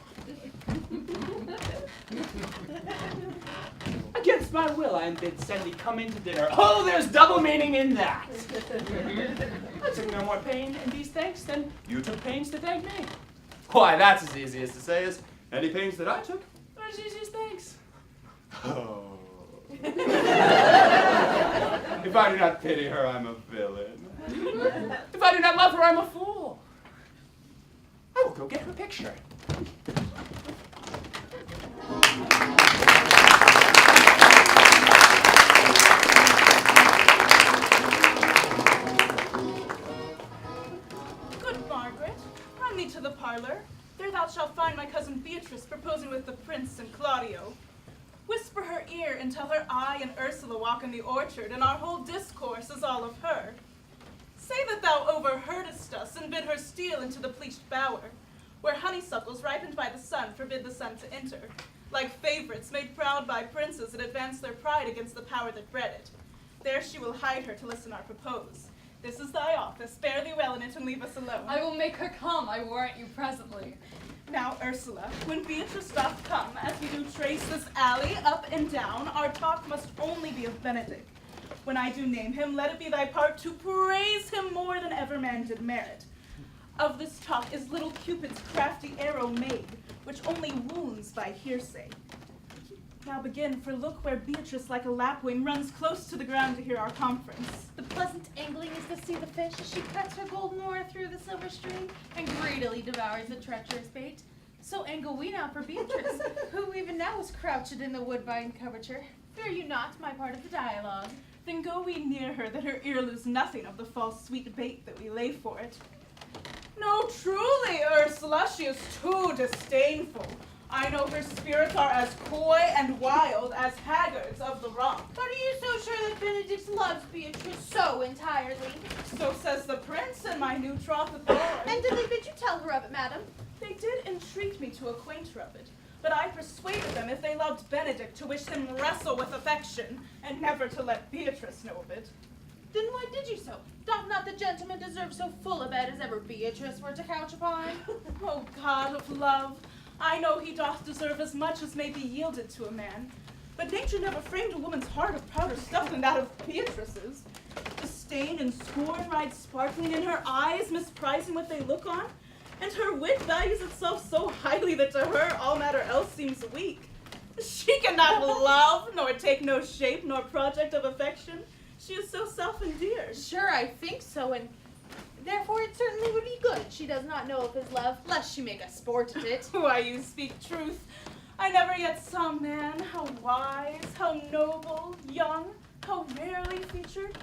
Against my will, I am bid send thee come into dinner. Oh, there's double meaning in that. I took no more pain in these thanks than you took pains to thank me. Why, that's as easy as to say as any pains that I took are as easy as thanks. Oh. If I do not pity her, I'm a villain. If I do not love her, I'm a fool. I will go get her picture. Good Margaret, run thee to the parlor. There thou shalt find my cousin Beatrice proposing with the prince and Claudio. Whisper her ear and tell her I and Ursula walk in the orchard, and our whole discourse is all of her. Say that thou overheardest us, and bid her steal into the pleached bower, where honeysuckles ripened by the sun forbid the sun to enter, like favorites made proud by princes that advance their pride against the power that bred it. There she will hide her to listen our propose. This is thy office. Bear thee well in it and leave us alone. I will make her come, I warrant you presently. Now, Ursula, when Beatrice doth come, as we do trace this alley up and down, our talk must only be of Benedick. When I do name him, let it be thy part to praise him more than ever man did merit. Of this talk is little Cupid's crafty arrow made, which only wounds by hearsay. Now begin, for look where Beatrice like a lapwing runs close to the ground to hear our conference. The pleasant angling is to see the fish as she cuts her golden oar through the silver stream and greedily devours the treacherous bait. So angle we now for Beatrice, who even now is crouched in the woodbine coverture. Fear you not my part of the dialogue. Then go we near her, that her ear lose nothing of the false sweet bait that we lay for it. No, truly, Ursula, she is too disdainful. I know her spirits are as coy and wild as haggards of the rock. But are you so sure that Benedict loves Beatrice so entirely? So says the prince and my new troth with Lord. And did they bid you tell her of it, madam? They did entreat me to acquaint her of it, but I persuaded them if they loved Benedict to wish him wrestle with affection, and never to let Beatrice know of it. Then why did you so? Doth not the gentleman deserve so full a bed as ever Beatrice were to couch upon? Oh, God of love, I know he doth deserve as much as may be yielded to a man, But nature never framed a woman's heart of prouder stuff than that of Beatrice's. Disdain and scorn ride sparkling in her eyes, misprizing what they look on, and her wit values itself so highly that to her all matter else seems weak. She cannot love, nor take no shape, nor project of affection. She is so self-endeared. Sure, I think so, and therefore it certainly would be good. She does not know of his love, lest she make a sport of it. Why, you speak truth. I never yet saw man, how wise, how noble, young, how rarely featured.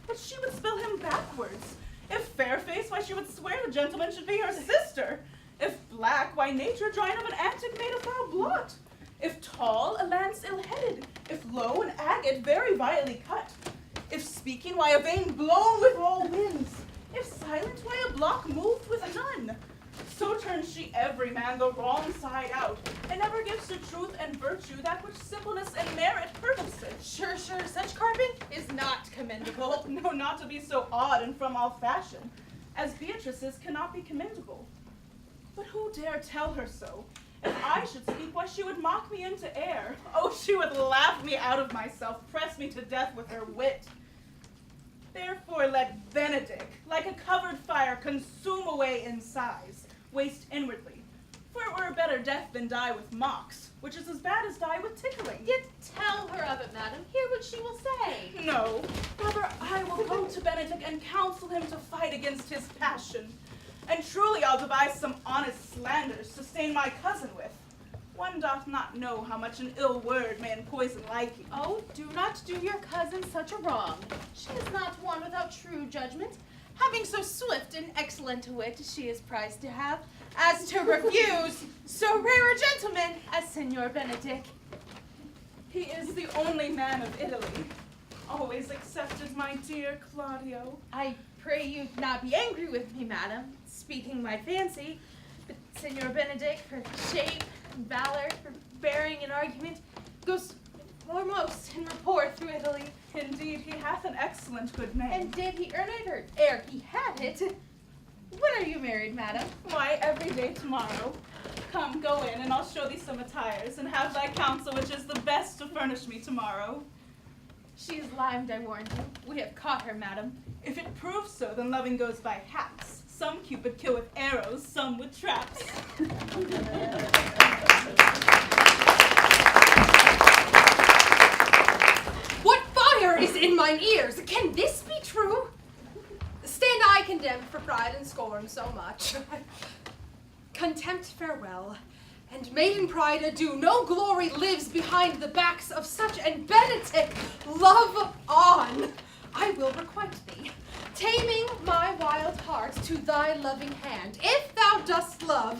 But she would spell him backwards. If fair-faced, why she would swear the gentleman should be her sister. If black, why nature drawing of an antic made of foul blot. If tall, a lance ill-headed. If low, an agate very vilely cut. If speaking, why a vein blown with all winds. If silent, why a block moved with none. So turns she every man the wrong side out, and never gives to truth and virtue that which simpleness and merit purposes. Sure, such carving is not commendable. No, not to be so odd and from all fashion, as Beatrice's cannot be commendable. But who dare tell her so? If I should speak, why she would mock me into air. Oh, she would laugh me out of myself, press me to death with her wit. Therefore let Benedick, like a covered fire, consume away in size, waste inwardly. For it were a better death than die with mocks, which is as bad as die with tickling. Yet tell her of it, madam. Hear what she will say. No, rather I will go to Benedick and counsel him to fight against his passion. And truly I'll devise some honest slanders to stain my cousin with. One doth not know how much an ill word may empoison liking. Oh, do not do your cousin such a wrong. She is not one without true judgment. Having so swift and excellent a wit she is prized to have, as to refuse so rare a gentleman as Signor Benedick. He is the only man of Italy. Always accepted my dear Claudio. I pray you not be angry with me, madam, speaking my fancy, but Signor Benedick, for shape and valor, for bearing and argument, goes foremost in report through Italy. Indeed, he hath an excellent good name. And did he earn it, or ere he had it? When are you married, madam? Why, every day tomorrow. Come, go in, and I'll show thee some attires, and have thy counsel which is the best to furnish me tomorrow. She is limed, I warn you. We have caught her, madam. If it proves so, then loving goes by haps. Some Cupid kill with arrows, some with traps. What fire is in mine ears? Can this be true? Stand I condemned for pride and scorn so much. Contempt farewell, and maiden pride adieu. No glory lives behind the backs of such, and Benedick, love on. I will requite thee, taming my wild heart to thy loving hand. If thou dost love,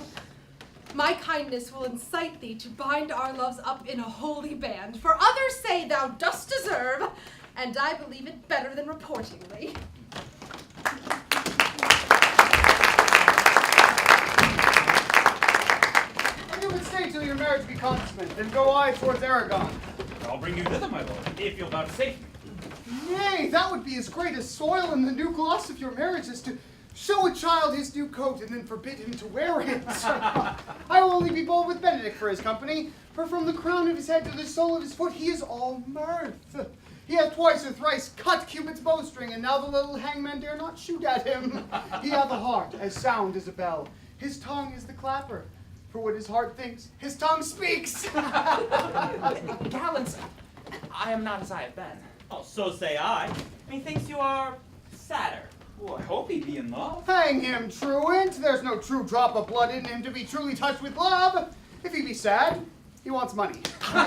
my kindness will incite thee to bind our loves up in a holy band. For others say thou dost deserve, and I believe it better than reportingly. You would stay till your marriage be consummate, then go I towards Aragon. I'll bring you thither, my lord, if you'll vouchsafe me. Nay, that would be as great a soil in the new gloss of your marriage as to show a child his new coat and then forbid him to wear it. I will only be bold with Benedick for his company, for from the crown of his head to the sole of his foot he is all mirth. He hath twice or thrice cut Cupid's bowstring, and now the little hangman dare not shoot at him. He hath a heart as sound as a bell. His tongue is the clapper. For what his heart thinks, his tongue speaks. Gallants, I am not as I have been. Oh, so say I. Methinks you are sadder. Well, I hope he be in love. Hang him, truant. There's no true drop of blood in him to be truly touched with love. If he be sad, he wants money. Draw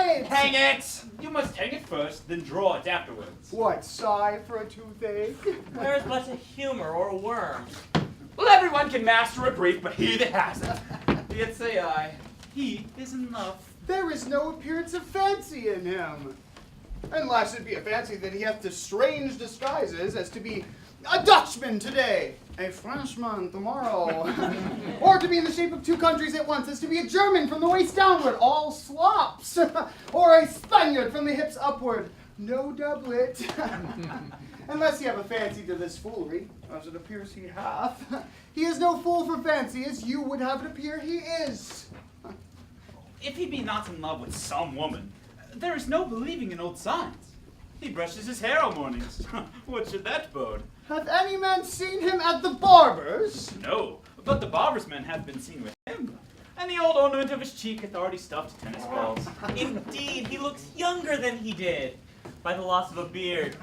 it! Hang it! You must hang it first, then draw it afterwards. What, sigh for a toothache? Where is but a humor or a worm? Well, everyone can master a brief, but he that hasn't. Yet say I, he is in love. There is no appearance of fancy in him. Unless it be a fancy that he hath the strange disguises as to be a Dutchman today, a Frenchman tomorrow, or to be in the shape of two countries at once as to be a German from the waist downward, all slops, or a Spaniard from the hips upward, no doublet. Unless he have a fancy to this foolery, as it appears he hath. He is no fool for fancy, as you would have it appear he is. if he be not in love with some woman, there is no believing in old signs. He brushes his hair all mornings. What should that bode? Hath any man seen him at the barber's? No, but the barber's men have been seen with him. And the old ornament of his cheek hath already stuffed tennis balls. Indeed, he looks younger than he did, by the loss of a beard.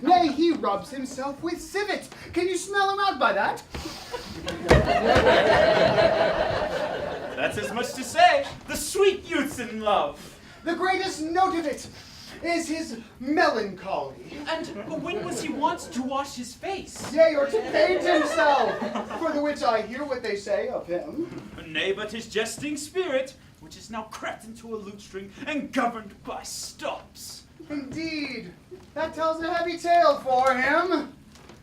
Nay, he rubs himself with civet. Can you smell him out by that? That's as much to say, the sweet youth's in love. The greatest note of it is his melancholy. And when was he wont to wash his face? Yea, or to paint himself, for the which I hear what they say of him. Nay, but his jesting spirit, which is now crept into a lute string and governed by stops. Indeed, that tells a heavy tale for him.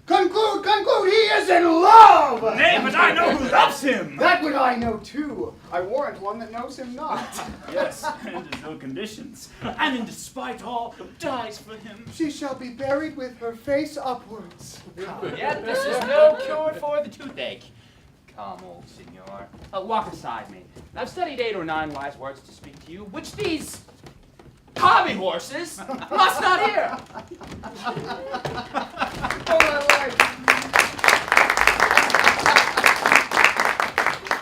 Conclude, he is in love! Nay, but I know who loves him! That would I know too. I warrant one that knows him not. Yes, and in no conditions. And in despite all, dies for him. She shall be buried with her face upwards. Yet this is no cure for the toothache. Come, old senor. Walk aside me. I've studied 8 or 9 wise words to speak to you, which these hobby horses must not hear. For my life.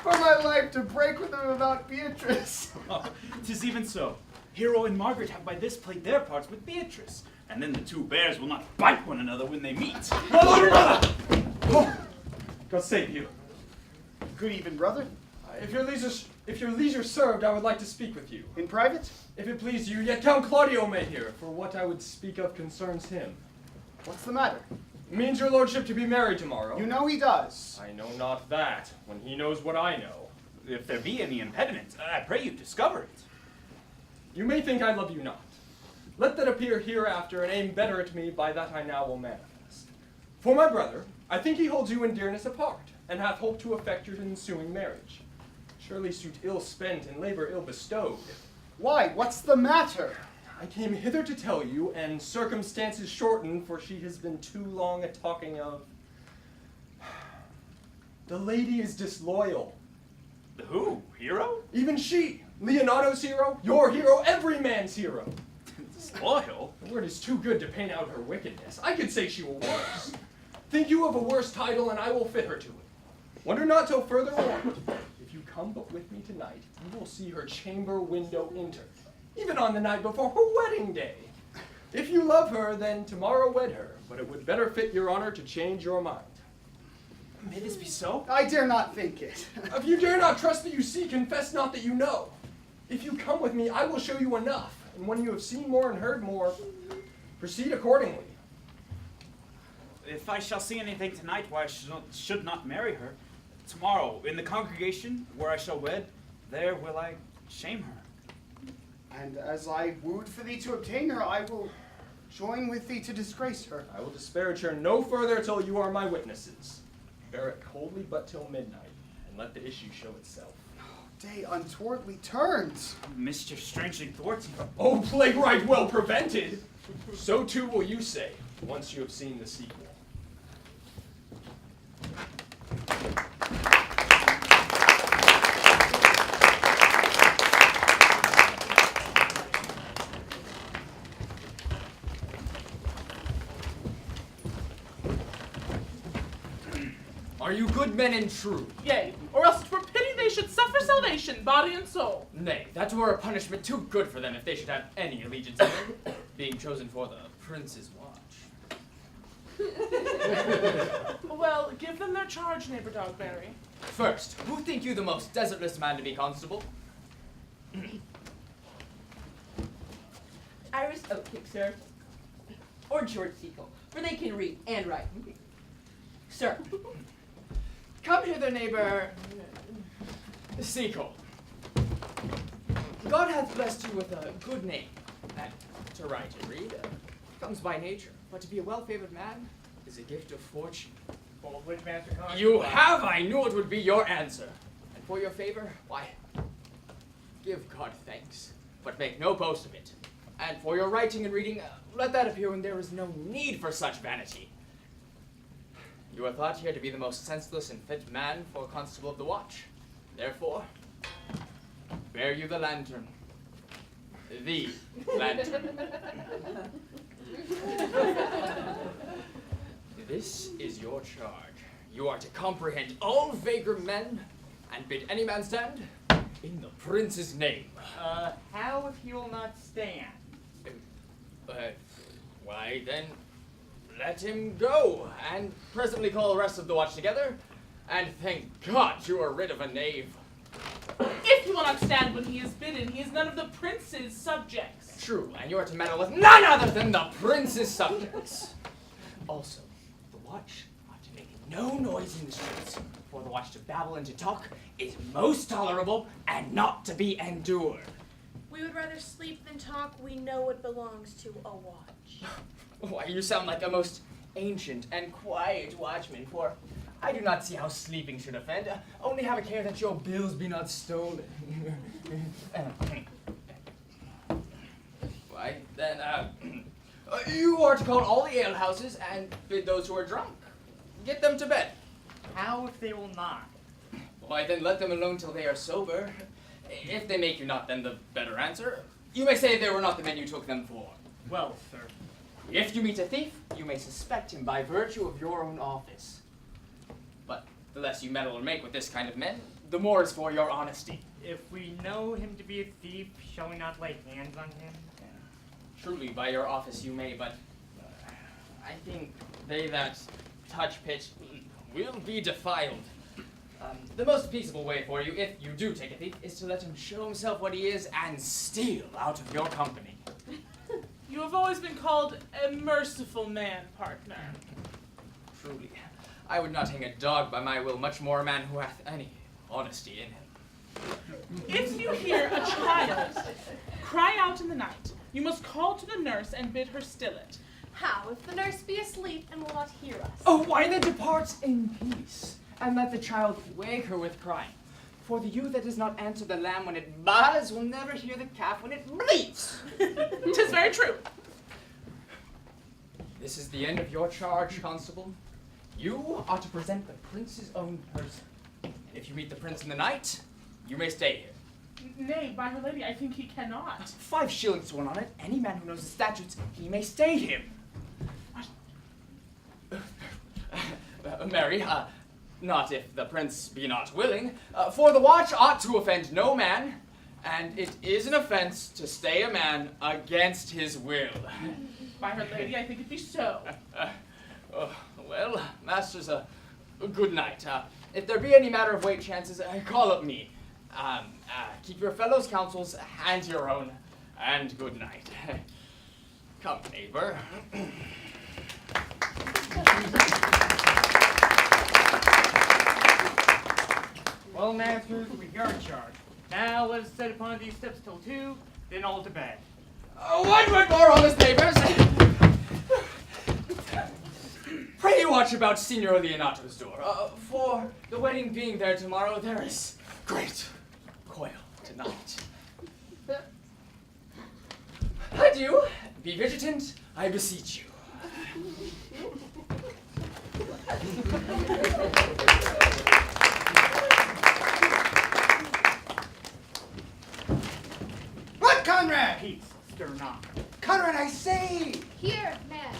For my life to break with him about Beatrice. Oh, 'tis even so. Hero and Margaret have by this played their parts with Beatrice, and then the two bears will not bite one another when they meet. My lord brother! Oh, God save you. Good even, brother. If your leisure served, I would like to speak with you. In private? If it please you, yet Count Claudio may hear, for what I would speak of concerns him. What's the matter? Means your lordship to be married tomorrow. You know he does. I know not that, when he knows what I know. If there be any impediment, I pray you discover it. You may think I love you not. Let that appear hereafter, and aim better at me, by that I now will manifest. For my brother, I think he holds you in dearness apart, and hath hope to effect your ensuing marriage. Surely suit ill spent and labor ill bestowed. Why, what's the matter? I came hither to tell you, and circumstances shorten, for she has been too long a talking of. The lady is disloyal. The who? Hero? Even she. Leonardo's hero, your hero, every man's hero. Disloyal? The word is too good to paint out her wickedness. I could say she were worse. Think you of a worse title, and I will fit her to it. Wonder not till further warned. If you come but with me tonight, you will see her chamber window enter, even on the night before her wedding day. If you love her, then tomorrow wed her, but it would better fit your honor to change your mind. May this be so? I dare not think it. If you dare not trust that you see, confess not that you know. If you come with me, I will show you enough, and when you have seen more and heard more, proceed accordingly. If I shall see anything tonight why I should not marry her, tomorrow, in the congregation where I shall wed, there will I shame her. And as I wooed for thee to obtain her, I will join with thee to disgrace her. I will disparage her no further till you are my witnesses. Bear it coldly but till midnight, and let the issue show itself. Day untowardly turns. Mischief strangely thwarts you. Oh, plague right well prevented! So too will you say, once you have seen the sequel. Are you good men and true? Yea, or else 'twere pity they should suffer salvation, body and soul. Nay, that were a punishment too good for them if they should have any allegiance to him, being chosen for the prince's watch. Well, give them their charge, neighbor Dogberry. First, who think you the most desertless man to be constable? Iris Oatcake, sir. Or George Seacle, for they can read and write. Sir. Come hither, neighbor. Seacle. God hath blessed you with a good name, and to write and read comes by nature, but to be a well-favored man is a gift of fortune. Which Master Constable? You have, I knew it would be your answer. And for your favor, why, give God thanks, but make no boast of it. And for your writing and reading, let that appear when there is no need for such vanity. You are thought here to be the most senseless and fit man for a constable of the watch. Therefore, bear bear you the lantern. The lantern. This is your charge. You are to comprehend all vagrant men and bid any man stand in the prince's name. How if he will not stand? Why then, let him go, and presently call the rest of the watch together, and thank God you are rid of a knave. If he will not stand when he is bidden, he is none of the prince's subjects. True, and you are to meddle with none other than the prince's subjects. Also, the watch are to make no noise in the streets, for the watch to babble and to talk is most tolerable and not to be endured. We would rather sleep than talk. We know it belongs to a watch. Why, you sound like a most ancient and quiet watchman, for I do not see how sleeping should offend. Only have a care that your bills be not stolen. Why, then, you are to call all the alehouses and bid those who are drunk. Get them to bed. How if they will not? Why, then let them alone till they are sober. If they make you not, then the better answer. You may say they were not the men you took them for. Well, sir. If you meet a thief, you may suspect him by virtue of your own office. But the less you meddle or make with this kind of men, the more is for your honesty. If we know him to be a thief, shall we not lay hands on him? Truly, by your office you may, but I think they that touch pitch will be defiled. The most peaceable way for you, if you do take a thief, is to let him show himself what he is and steal out of your company. You have always been called a merciful man, partner. Truly, I would not hang a dog by my will, much more a man who hath any honesty in him. If you hear a child cry out in the night, you must call to the nurse and bid her still it. How if the nurse be asleep and will not hear us? Oh, why then depart in peace, and let the child wake her with crying. For the ewe that does not answer the lamb when it baas will never hear the calf when it bleats. 'Tis very true. This is the end of your charge, constable. You are to present the prince's own person. And if you meet the prince in the night, you may stay here. Nay, by her lady, I think he cannot. 5 shillings to one on it. Any man who knows the statutes, he may stay here. Mary, not if the prince be not willing, for the watch ought to offend no man, and it is an offense to stay a man against his will. By her lady, I think it be so. Well, masters, good night. If there be any matter of weight chances, call up me. Keep your fellows' counsels and your own, and good night. Come, neighbor. Well, masters, we are in charge. Now let us set upon these steps till 2, then all to bed. One word more, honest neighbors. Pray you watch about Signor Leonato's door. For the wedding being there tomorrow, there is great coil tonight. Adieu. Be vigilant, I beseech you. What, Conrad? Peace, stir not. Conrad, I say! Here, man.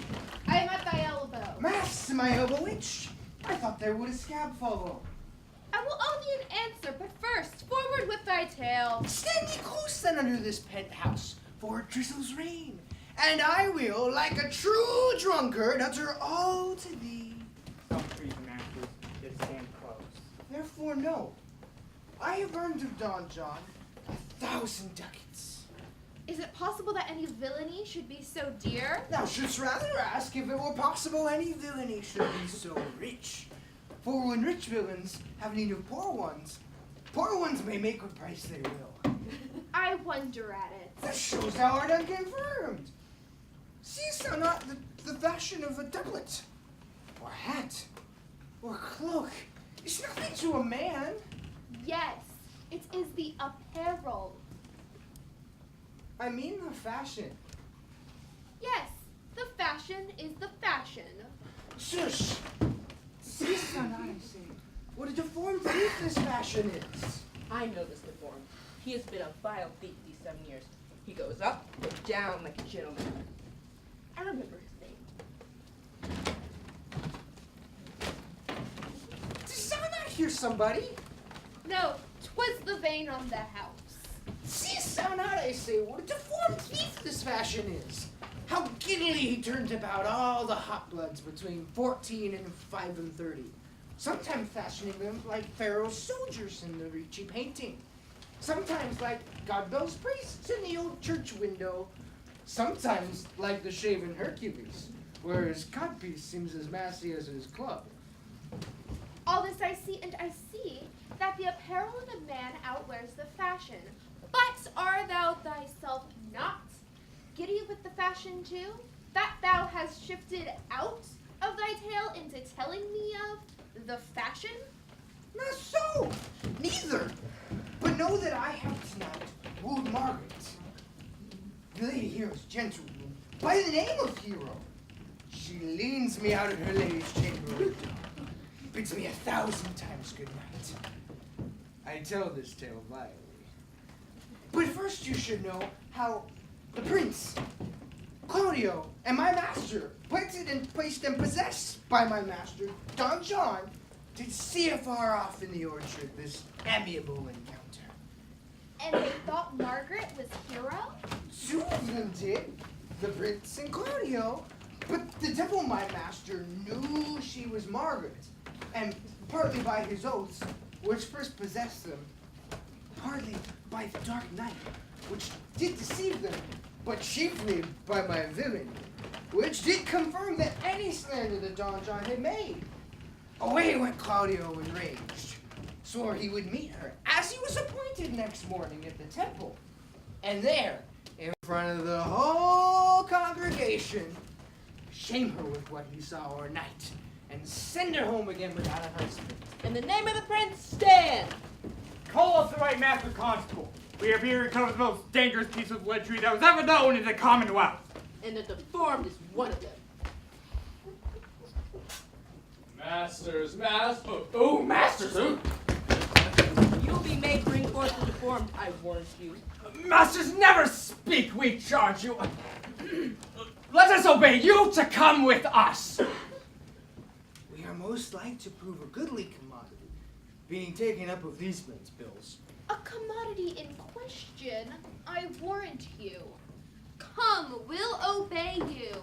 I am at thy elbow. Mass, my elbow itch. I thought there would a scab follow. I will owe thee an answer, but first, forward with thy tale. Stand ye close then under this penthouse, for it drizzles rain, and I will, like a true drunkard, utter all to thee. Don't treat the masters, just stand close. Therefore know, I have earned of Don John 1,000 ducats. Is it possible that any villainy should be so dear? Thou shouldst rather ask if it were possible any villainy should be so rich. For when rich villains have need of poor ones may make what price they will. I wonder at it. That shows thou art unconfirmed. Seest thou not the fashion of a doublet, or hat, or cloak is nothing to a man? Yes, it is the apparel. I mean the fashion. Yes, the fashion is the fashion. Shush! Seest thou not, I say, what a deformed thief this fashion is? I know this deformed. He has been a vile thief these 7 years. He goes up and down like a gentleman. I remember his name. Does thou not hear somebody? No, 'twas the vein on the house. Seest thou not, I say, what a deformed thief this fashion is? How giddily he turns about all the hot bloods between 14 and 35, sometimes fashioning them like Pharaoh's soldiers in the Ricci painting, sometimes like Godbell's priests in the old church window, sometimes like the shaven Hercules, where his codpiece seems as massy as his club. All this I see, and I see that the apparel of the man outwears the fashion. But art thou thyself not giddy with the fashion too, that thou hast shifted out of thy tale into telling me of the fashion? Not so, neither. But know that I have tonight wooed Margaret. The lady here is gentle, by the name of Hero. She leans me out of her lady's chamber window, bids me 1,000 times good night. I tell this tale vilely. But first you should know how the prince, Claudio, and my master, planted and placed and possessed by my master, Don John, did see afar off in the orchard this amiable encounter. And they thought Margaret was Hero? 2 of them did, the prince and Claudio. But the devil, my master, knew she was Margaret, and partly by his oaths, which first possessed them, partly by the dark night, which did deceive them, but chiefly by my villainy, which did confirm that any slander that Don John had made. Away went Claudio enraged, swore he would meet her, as he was appointed next morning at the temple, and there, in front of the whole congregation, shame her with what he saw o'ernight, and send her home again without a husband. In the name of the prince, stand! Call us the right master constable. We have here recovered the most dangerous piece of lead that was ever known in the Commonwealth. And the deformed is one of them. Masters, masters, who? You'll be made bring forth the deformed, I warned you. Masters, never speak, we charge you. Let us obey you to come with us. We are most like to prove a goodly commodity, being taken up of these men's bills. A commodity in question, I warrant you. Come, we'll obey you.